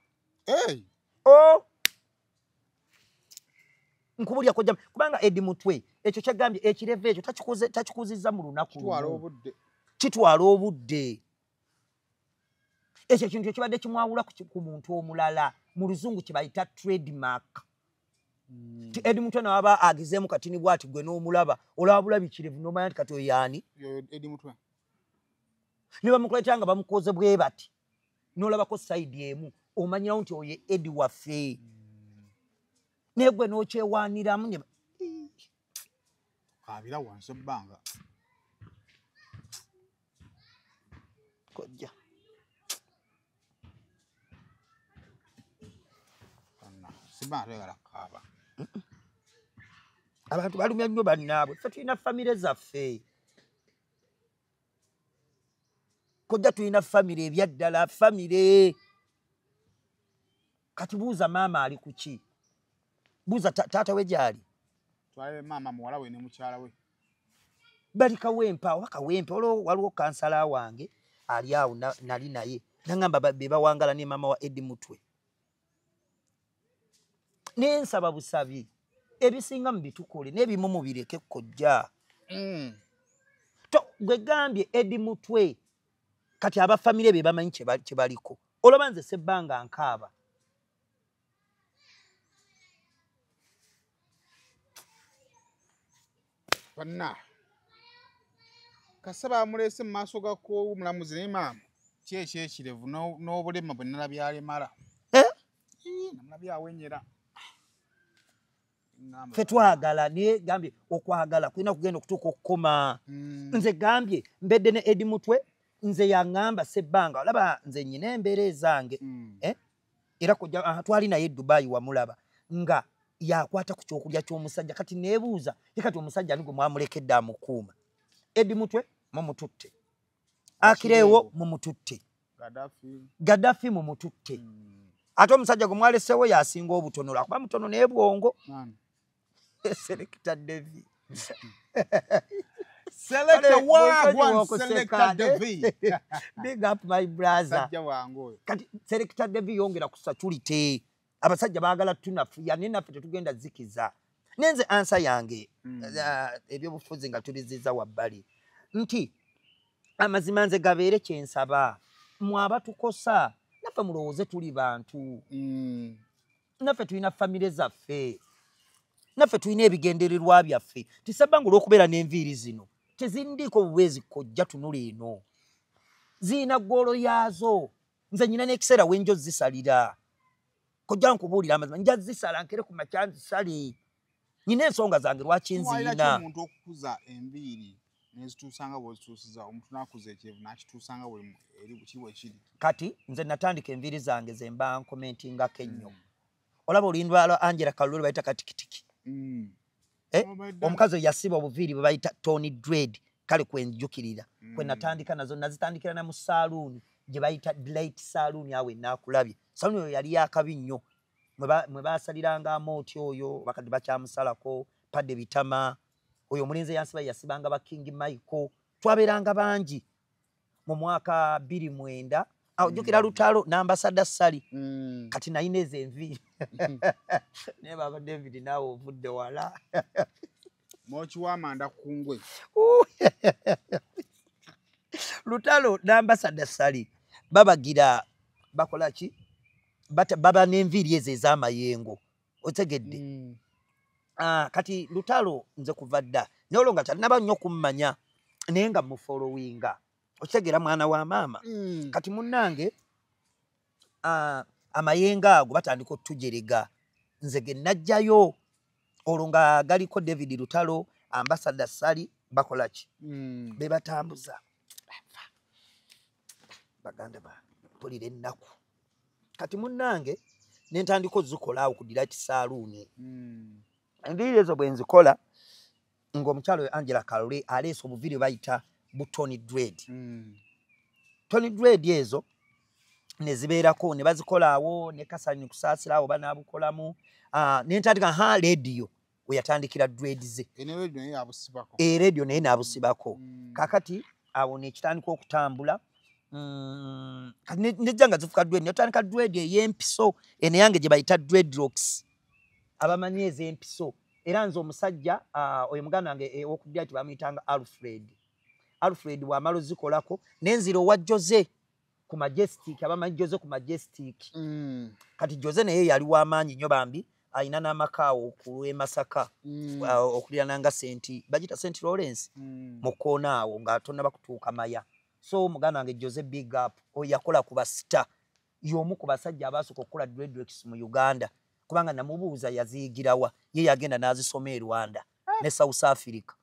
nkubulya kojja kubanga Eddie Mutwe ekyo kyagambye ekirevu ekyo takikuzizza mu lunaku kitwala obudde ekyo ekintu ekibadde kimwawula ku muntu omulala mu luzungu kibayita trademark Eddie Mutwe nawaba agizeemu katini bwati gwe n'omulaba olaba bulabikirevu n'omanya nti kati oyo yaani Eddie Mutwe ne bamukuleetera nga bamukoze bwe bati n'olabako sayidi emu omanyirawo nti oyo Eddie waffe naye gwe n'okyewaaniramu kabira wansi ebbanga kojja sibaatayagala kaaba abantu balumya nnyo bannaabwe ffe tulina famire zaffe kojja tulina famire ebyaddala famire kati buuza maama ali ku ki buuza taata we gyali twale maama muwala we ne mukyala we bali Kawempa oba Kawempa waliwo kansala wange ali awo nali naye nangamba be bawangala ne maama wa Eddie Mutwe nensaba busabi ebisinga mu bitukole n'ebimu mubireke kojja gwe gambye Eddie Mutwe kati abafamire be bamanyi kye baliko olaba nze sebbanga nkaaba bonna kasaba amuleese mu maaso gakko omulamuzi naye maama kyekyo ekirevu n'obulema bwe nalabye alemala namulabye awenyera ffe twagala naye gambye okwagala kulina kugenda okutuuka okukoma nze gambye mbedde ne Eddie Mutwe nze yaŋŋamba sebbanga olaba nze nnyina embeera ezange era kojja twali naye Dubai wamulaba nga yakwata ku kyokulya ky'omusajja kati neebuuza ye kati omusajja ni gwe mwamulekedde amukuuma Eddie Mutwe mumututte Akireewo mumututte Gaddafi mumututte ate omusajja gwe mwaleseewo yasinga obutono lwakuba mutono naye bwongo Selector Devi Selector Wagwan Selector Devi big up my brother kati Selector Devi yongera ku satulite abasajja baagala tunafuya naye naffe tetugenda zikiza nenze ansa yange ebyobufuzi nga tuliziza wabbali nti amazima nze gabeere kyensaba mwaba tukosa naffe mulowooze tuli bantu naffe tulina famire zaffe naffe tulina ebigendererwa byaffe tisabbanga olw'okubeera n'enviiri zino tezindiiko bubeezi kojja tunula eno ziina ggoolo yaazo nze nyina n'ekiseera wenjo zisalira kojja nkubuulira amazima nja zisala nkere ku makya nzisale nyina ensonga zange lwaki nziina omuntu okukuza enviiri nezituusanga bwozituusiza omuntu n'akuza ekirevu n'akituusanga eri kiwe kiri kati nze natandika enviiri zange ze mba nkomentingako ennyo olaba olindwa lwa Angela Kalulu bayita katikitiki omukazi yasiba obuviiri bwe bayita Tony Dread kale kwenjukirira kwe natandika nazo nazitandikira na mu saloon gye bayita Delight Saloon awe nakulabye saloon oyo yali yakabi nnyo mwe basaliranga amooti oyo bakadde bakyamusalako padde bitama oyo omulenzi yansiba yasibanga ba King Michael twaberanga bangi mu mwaka 2009 jukira lutalo n'ambasada Sally kati nayina ezo enviiri naye baba David naawe ovudde wala Mochi w'amanda kungwe lutalo n'ambasada Sally babagira bakola ki baba n'enviiri ezo ez'amayengo otegedde kati lutalo nze kuva dda naye olwo nga talinaba nnyo okummanya naye nga mufolowinga okitegera mwana wa maama kati munnange amayengo ago batandika otujerega nze ge najjayo olwo nga galiko David Lutalo ambassador Sali bakola ki be batambuza baganda ba polire ennaku kati munnange nentandiko zikola awo ku Delight Saloon endiiro ezo bwe nzikola ng'omukyalo Angela Kalole aleese obuviri bayita bu Tony Dread Tony Dread ezo ne zibeerako ne bazikola awo ne Kasani kusaasira awo banaabukolamu nentandika radio we yatandikira dread ze radio naye naabusibako kakati awo nekitandika okutambula nejja nga zifuka dread netandika dread ey'empiso eno yange gye bayita dreadlocks abamanyi ez'empiso era nze omusajja oyo muganda wange owokudya ti bamuyitanga Alfred wamala ozikolako nenzira owa Jose ku Majestic abamanyi Jose ku Majestic kati Jose naye yali w'amaanyi nnyo bambi ayina n'amakaawo ku Masaka okulirana bagita St Lawrence mu koona awo ng'atonna bakutuuka maya so muganda wange Jose big up oyo yakola ku basita y'omu ku basajja abaasooka okukola dreadlocks mu Uganda kubanga namubuuza yaziyigirawa ye yagenda n'azisoma e Rwanda ne South Africa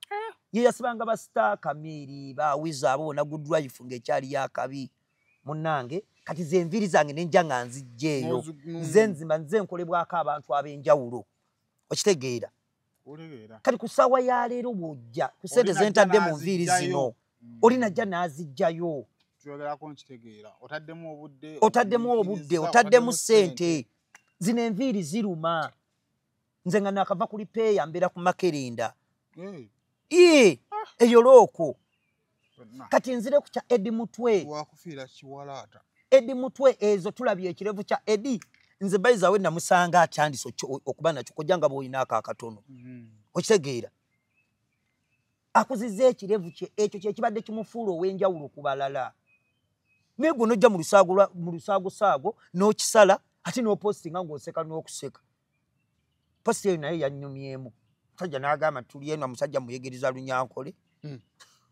ye yasibanga basita Kamiri bawiza abo na good life ng'ekyali yakabi munnange kati ze enviri zange nenja nga nzijjeeyo nze nzimba nze nkolebwako abantu ab'enjawulo okitegeera kati ku ssaawa ya leero bw'ojja ku ssente ze ntadde mu nviiri zino oli najja n'azijjayo otaddemu obudde otaddemu ssente zino enviiri ziruma nze nga nakava kuli peeya mbeera ku Makerenda eyo looko kati nzire ku kya Edi Mutwe Edi Mutwe ezo tulabye ekirevu kya Edi nze bayiza we namusanga atandise okuba nakyo kojjanga bw'olina akatono okitegeera akuzize ekirevu kye ekyo kyekibadde kimufuula ow'enjawulo ku balala naye gwe nojja mu lusaago n'okisala ate n'opostinga ng'oseka n'okuseka posti eyo naye yannyumyemu musajja n'agamba tuli eno omusajja muyigiriza Lunyankole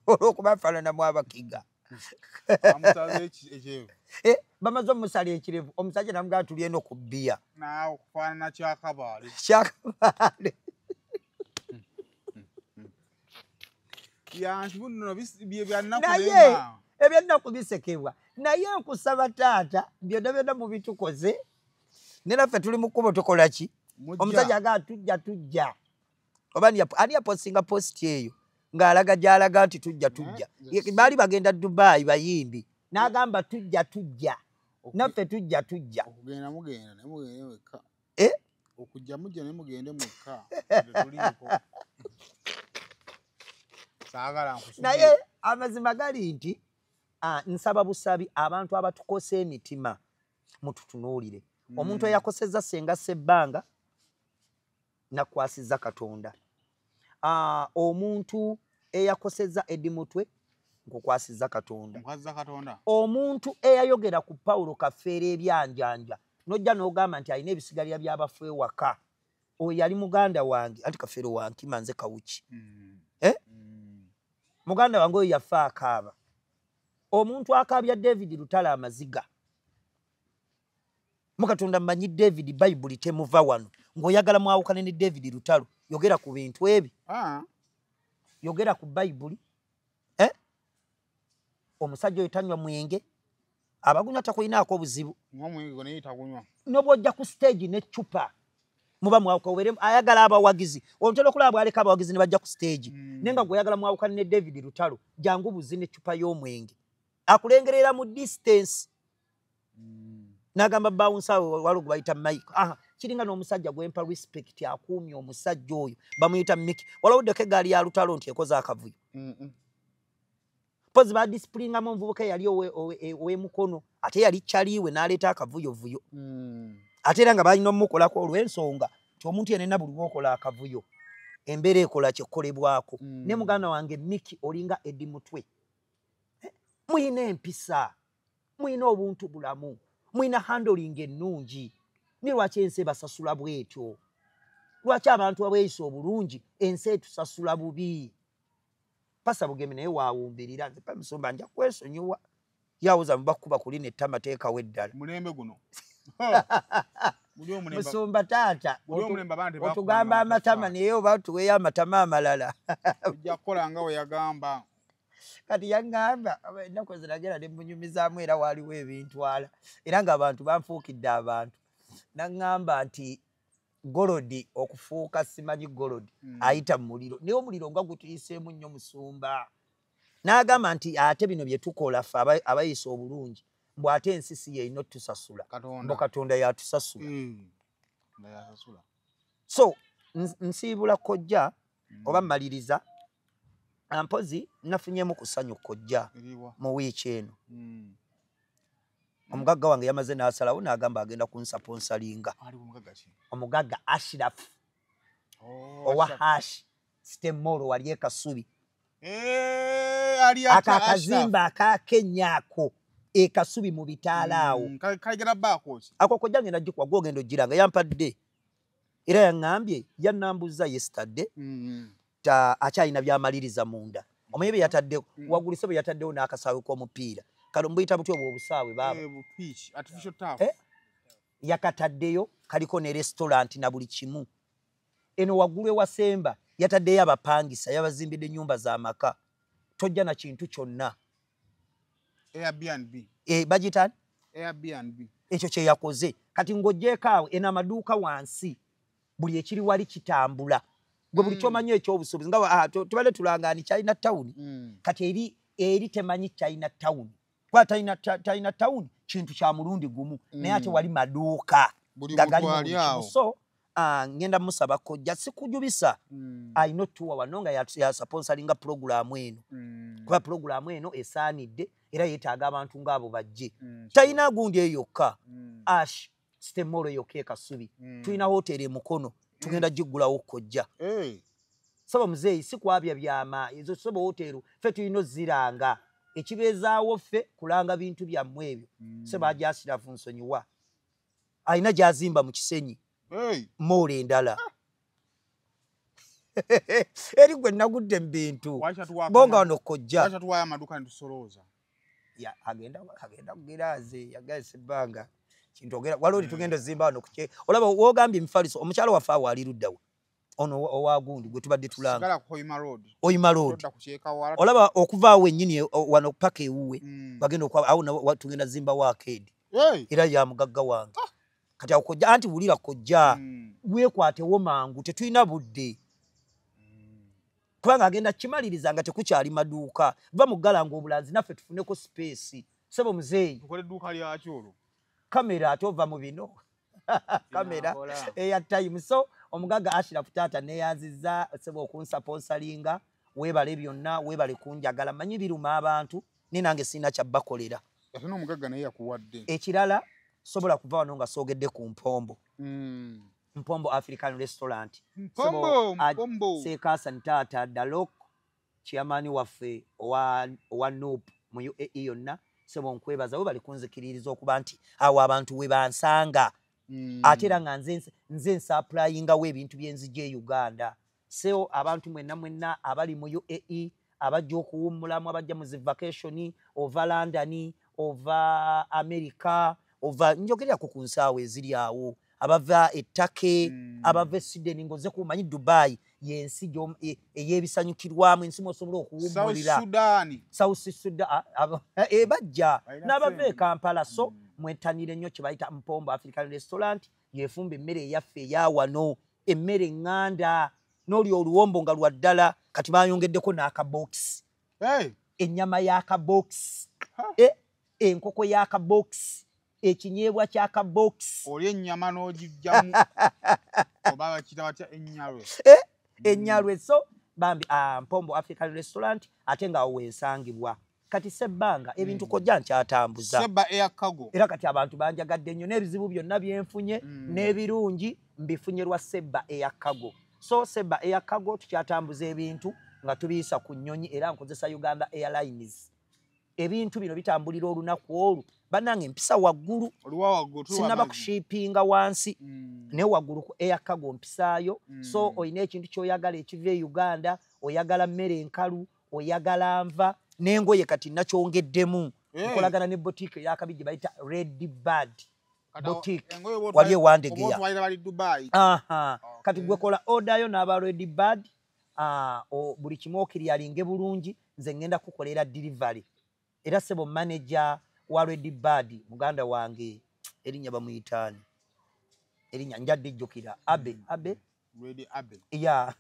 olw'okuba afaananamu abakiga bamaze omusala ekirevu omusajja namugamba tuli eno ku bbiya okufaanana Kyakabaale naye ebyennaku bisekebwa naye nkusaba taata byonna mu bitukoze ne naffe tuli mu kkubo tukola ki omusajja agaa tujja oba ani yapostinga posti eyo ng'alaga gy'alaga nti tujja baali bagenda Dubai bayimbi n'agamba tujja naffe tujja okugenda mugenda naye mugende mwekka okujja mujja naye mugende mwekka naye amazima gali nti nsaba busabi abantu abatukosa emitima mututunuulire omuntu eyakosezza Ssenga Ssebbanga nakwasizza Katonda omuntu eyakosezza Edi Mutwe nkukwasizza Katonda omuntu eyayogera ku Paulo Kafeero ebyanjanja nojja n'ogamba nti alina ebisigalira by'abafu ewaka oyo yali muganda wange anti Kafeero wankima nze Kawuki muganda wange oyo yafa akaaba omuntu akaabya David Lutalo amaziga mukatonda mmanyi David Bayibuli temuva wano ng'oyagala mwawukane ne David Lutalo yogera ku bintu ebi yogera ku Bayibuli omusajja oyo tanywa mwenge abagunywa takulinaako obuzibu n'obwojja ku stage n'eccupa muba mwawuka obeere ayagala abawagizi ontera okulaba bw'aleka abawagizi ne bajja ku stage naye nga gw'oyagala mwawukane ne David Lutalo jangu buzi n'eccupa y'omwenge akulengerera mu distance n'agamba bawunsa waliwo gwe bayita Mike kiringa n'omusajja gwempa respect akuumye omusajja oyo bamuyita Mickey walabuddeko egaali ya Lutalo nti ekoze akavuyo pozi badisipulingamu omuvubuka eyali ow'emukono ate yali kyaliiwe n'aleeta akavuyovuyo ate era nga balina omumukolako olw'ensonga nti omuntu yenna buli lwokola akavuyo embeera ekola kyekkolebwako ne muganda wange Mickey olinga Edi Mutwe muyina empisa muyina obuntu bulamu muyina handling ennungi ni lwaki ensi basasula bwetyo lwaki abantu abeeyisa obulungi ensi etusasula bubi pasa bugemi naye waawumbirira nze pamusumba nja kwesonyiwa yawuza mubakuba kuli nettama teekawo eddala mulembe guno Musumba taata otugamba bandi amatama naye oba tuweeyo amatama amalala ojja kukola nga we yagamba kati yaŋŋamba ennaku ziragera ne munyumizaamu era waaliwo ebintwala era ng'abantu banfuukidde abantu naŋŋamba nti golodi okufuuka simanyi golodi ayita mu muliro naye omuliro nga gutuyiseemu nnyo Musumba n'agamba nti ate bino bye tukola ffe abayisa obulungi mbw ate ensi si yeyina otusasula mbu Katonda yatusasula so nsiibula kojja oba mmaliriza ampozi nafunyemu ku ssanyu kojja mu wiiki eno omugagga wange yamaze n'asalawo n'agamba agenda kunsaponsalinga omugagga Ashraf owa hash stemoro wali e Kasubi akakazimba akakenyaako e Kasubi mu bitaala awo ako kojja ngenda gikwa gwogenda ogiranga yampadde era yaŋŋambye yannambuza yesterday akyalina byamaliriza munda omanyi bye yatadde wagulise bwe yataddewo n'akasaawe k'omupiira kale mbuyita butyo obwo obusaawe yakataddeyo kaliko ne restaurant na buli kimu eno waggulu ewasemba yataddeyo abapangisa yabazimbidde ennyumba z'amaka tojja na kintu kyonna Airbnb bagitani Airbnb ekyo kye yakoze kati ng'oggyeko awo eno amaduuka wansi buli ekiri wali kitambula gwe buli kyomanyi ekyobusuubuzi nga tubadde tulangaani kyalina tawuni kati eri temanyi kyalina tawuni kuba talina tawuni kintu kya mulundi gumu naye ate wali maduuka gagali so ngenda musaba kojja sikujubisa alina otuwa wano nga yasponsalinga puroguramu eno kuba puroguramu eno esaanidde era yeetaaga abantu ng'abo bajje talina gundi eyokka ash stemoro eyokka e Kasubi tulina woteeri emukono tugenda giggulawo kojja saba muzeeyi si kwabya byama ezo saba woteero ffe tulina oziranga ekibeezaawo ffe kulanga bintu byammwe ebyo saba agyasirafu nsonyiwa alina gyazimba mu Kisenyi moole endala eri gwe nagudde mu bintu bonga wano kojja agenda kugeraaze yagayisa ebbanga kintu ogera waliwo tugenda ozimba wano kuke olaba wogambye emifaliso omukyalo waffe awo ali luddawa ono owagundi gwe tubadde tulanga Oyima Road olaba okuva awo ennyini wano paka ewuwe bagenda awo tugenda zimba wakeedi era ya mugagga wange kati awo kojja anti wulira kojja weekwatewo mangu tetulina budde kubanga agenda kimaliriza nga tekukyali maduuka va mu Galanga Obulanzi naffe tufuneko space sebo muzeeyi tukole edduuka lyakyo olwo kamera ate ova mu bino kamera eya time so omugagga Ashraf taata neyanziza sebo okunsaponsalinga weebale byonna weebale kunjagala manyi biruma abantu ne nange sina kyabbakolera ate n'omugagga naye yakuwadde ekirala sobola kuva wano nga soogedde ku Mpombo Mpombo African Restaurant Mpombo Sekasa Ntata Dalok chairman waffe owa NUP mu UAE yonna sebo nkwebaza we bali kunzikiririza okuba nti awo abantu we bansanga ate era nga nze nsaplayinga we ebintu byenzije e Uganda seo abantu mwenna abali mu UAE abajja okuwummulamu abajja mu vacation ova London ova America ova njogerera ku nsaawe eziri awo abava ettake abava Sweden ngoze kumanyi Dubai yensi eyebisanyukirwamu ensi mosobola okuwummulira South Sudan bajja n'abava e Kampala so mwetanire nnyo kye bayita Mpombo African Restaurant yefumba emmere eyaffe eyawano emmere eŋŋanda n'oli oluwombo nga lwa ddala kati bayongeddeko n'akabokisi ennyama y'akabokisi enkoko y'akabokisi ekinyeebwa ky'akabokisi oli ennyama n'ogijjamu oba bakiyita batya ennyalwe ennyalwe so bambi Mpombo African Restaurant ate nga wensangibwa kati sebbanga ebintu kojja nkyatambuza Sebba Air Cargo era kati abantu banjagadde nnyo n'ebizibu byonna byenfunye n'ebirungi mbifunye lwa Sebba Air Cargo so Sebba Air Cargo tukyatambuza ebintu nga tubiyisa ku nnyonyi era nkozesa Uganda Airlines ebintu bino bitambulira olunaku olwo bannange mpisa waggulu sinaba kushipinga wansi ne waggulu ku Air Cargo mpisaayo so oyina ekintu kyoyagala ekiva e Uganda oyagala mmere enkalu oyagala nva n'engoye kati nakyongeddemu nkolagana ne boutique ey'akabi gye bayita Red Bird boutique wali ewandegeya Okay. kati gwe kola order yo n'aba ready bad buli kimu okiryalinge bulungi nze ngenda kukolera delivery era sebo manager wa ready bad muganda wange erinnya bamuyitaani erinnya njadde jjukira abe Ready Abe. Yeah.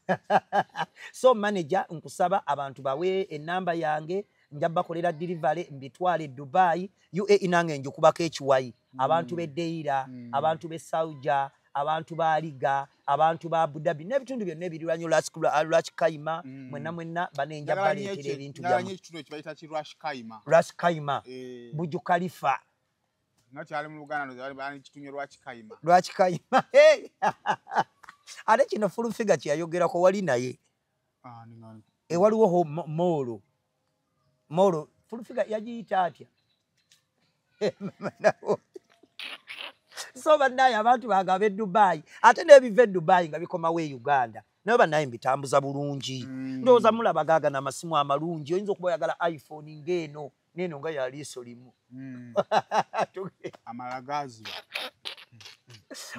So manager nkusaba abantu bawe enamba yange njaba kolera delivery mbitwale Dubai UAE nange njukubako ekiwayi abantu beddeira abantu be Sauja abantu ba Liga abantu ba Abu Dhabi n'ebitundu byonna ebirwanyo Rush Kaima mwenna banenja baleetera ebintu byamu ekitundu kibayita ki Rush Kaima Buju Khalifa nakyali mu Luganda bali kitunye Rush Kaima ate kino full figure kyayogerako wali naye waliwo Moro full figure yagiyita atya so bannaye abantu bagabe Dubai ate n'ebiva Dubai nga bikomawo e Uganda naye bannaye mbitambuza bulungi ndowooza mulaba gaaga n'amasimu amalungi oyinza okuba oyagala iPhone ng'eno neno nga yaliiso limu amalagazi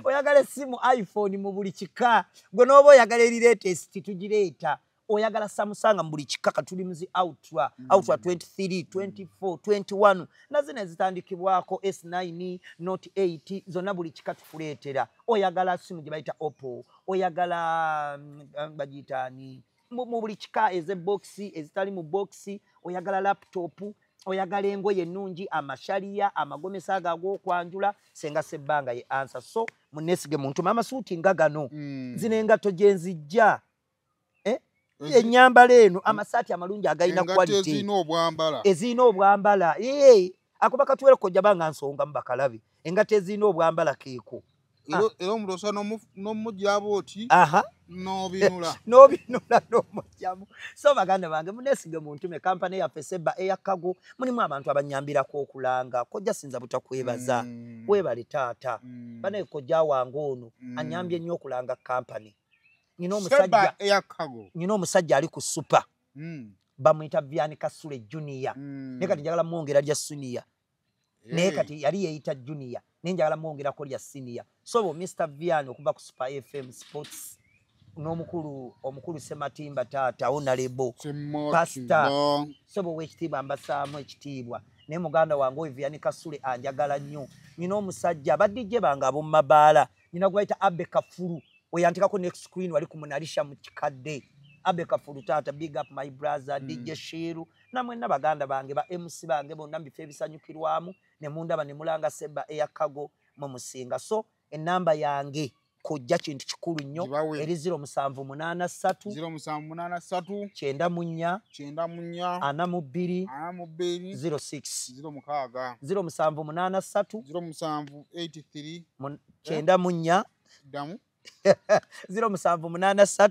oyagala essimu iPhone mu buli kika gwe n'oba oyagala latest tugireeta oyagala Samsung mu buli kika katuli muzi Ultra 23 24 21 nazina ezitandikibwako S9 Note 8 zonna buli kika tukuleetera oyagala simu gye bayita Oppo oyagala bagiyitaani mu buli kika ez'eboxi ezitali mu boxi oyagala laptop oyagala engoye ennungi amashaliya amagomesa ag'okwanjula senga sebbanga ye answer so munesige muntu amasuuti nga gano zino engatto gye nzijja ennyambala eno amasaati amalungi agayina quality eziyina obwambala akuba katuwere kojja banga nsonga mu bakalabi engatto eziyina obwambala keeko era omulosa n'omuggyabo oti n'obinula n'omugyamu so baganda bange munesige muntume kampani yaffe Seba eyakago mulimu abantu abanyambirako okulanga kojja sinza butakwebaza webale taata banaye kojja wange ono anyambye nnyo okulanga kampani nyina omusajja ali ku super bamuyita Vianney Kasule Junior naye kati njagala mwongera lya senior naye kati yali yeeyita Junior naye njagala mwongerako lya senior so Mr. Vianney okuva ku Super FM Sports omukulu Sematimba taata Honorable Pastor sobo w'ekitiibwa ambasaamu ekitiibwa naye muganda wange oyo Vianney Kasule anjagala nnyo nyina omusajja abadijje bange ab'omu mabaala nyina gwe bayita Abe Kafulu oyantikako next screen wali kumunalisha mu kikadde Abe Kafulu taata big up my brother DJ Shiru namwenna baganda bange ba MC bange bonna mbifo ebisanyukirwamu ne mundaba ne mulanga Seba eyakago mu musinga so enamba yange kojja kintu kikulu nnyo eri 0783 94 42 06 0783 94 damu 0783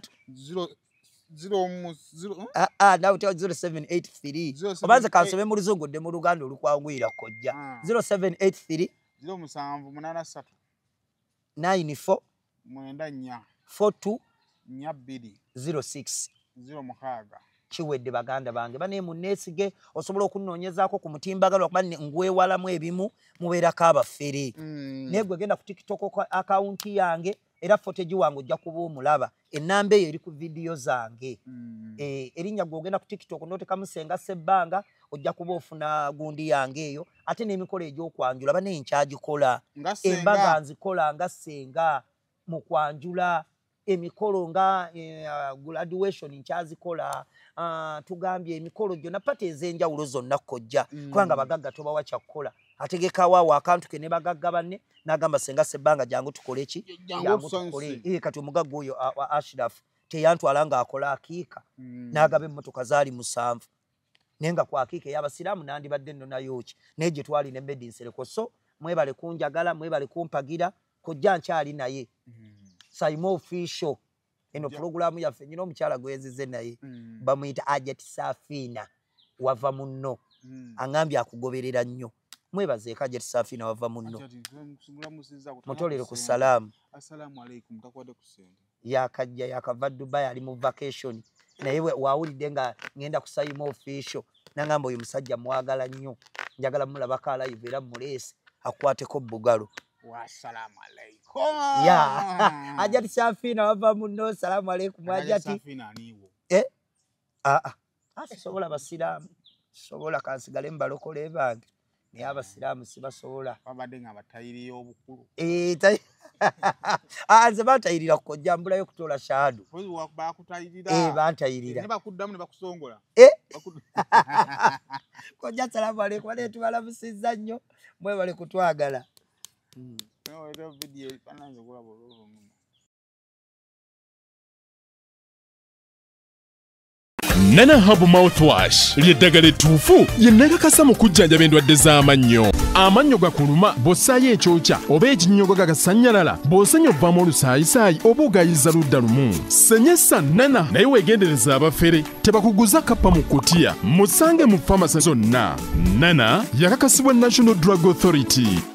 nawe 0783 obanza kansome mu luzungu dde mu Luganda olukwanguyira kojja 0783 0783 94 42 06 kiwedde baganda bange bane munesige osobola okunoonyezaako ku mutimbagalo okuba ngwewalamu ebimu mubeerako abafere naye gwe genda ku TikTok akaunti yange era footage wange ojja kuba omulaba ennamba eyo eri ku vidiyo zange erinnya gwe ogenda ku TikTok n'otekamu Senga Sebbanga ojja kuba ofuna gundi yange eyo ate n'emikolo egy'okwanjula bane nkyagikola embaga nzikola nga Senga mu kwanjula emikolo nga graduation nkyazikola tugambye emikolo gyonna pata ez'enjawulo zonna kojja kubanga bagagga tobawa kyakukola ategekawo awo akantu ke ne bagagga banne n'agamba Senga Sebbanga jangu tukole ki jangu tukole kati omugagga oyo Ashraf teyantwala ng'akola akiika n'agaba emmotoka zaali 7 naye nga ku akiika ey'abasiraamu nandibadde nno nayo ki naye gye twali ne Medi Nsereko so mwebale kunjagala mwebale kumpagira kojja nkyali naye Saimo official eno programu yaffe nyina omukyala gwezize naye bamuyita Ajat Safina wava munno angambye akugoberera nnyo mwebazeeko Ajat Safina wava munno mutolere ku salaamu assalamu alaikum takwade kusende yakajja yakava Dubai ali mu vacation naye wawulidde nga ngenda ku Saimo official nangamba oyo musajja mwagala nnyo njagala mulabako live era muleese akwateko bugalo Wassalamu alaikum. Ya. Ajati Safina wava muno salamu alaikum ajati. Safina aniwo. Sobola basiramu. Sobola kansigale mbalokole bange. Ni abasiramu sibasobola. Babadde nga batayiri obukulu. Nze batayirira kujambula yo kutola shahadu. Bakutayirira. Batayirira. Ne bakuddamu ne bakusongola. Kojja salamu alaikum bale tubalamusizza nnyo mwe bale kutwagala. Video Nana Hub Mouthwash lyeddagala ettuufu lye nnakakasa mu kujjanjaba endwadde z'amannyo. Amannyo gakuluma bw'ossaayo ekyokya oba ekinnyogo gagasanyalala bw'osenya ovaamu olusaayisaayi oba ogayiza ludda lumu. Senyesa Nana naye weegendereza abafere tebakuguza kappa mu kkutiya musange mu famasi zonna. Nana yakakasibwa National Drug Authority.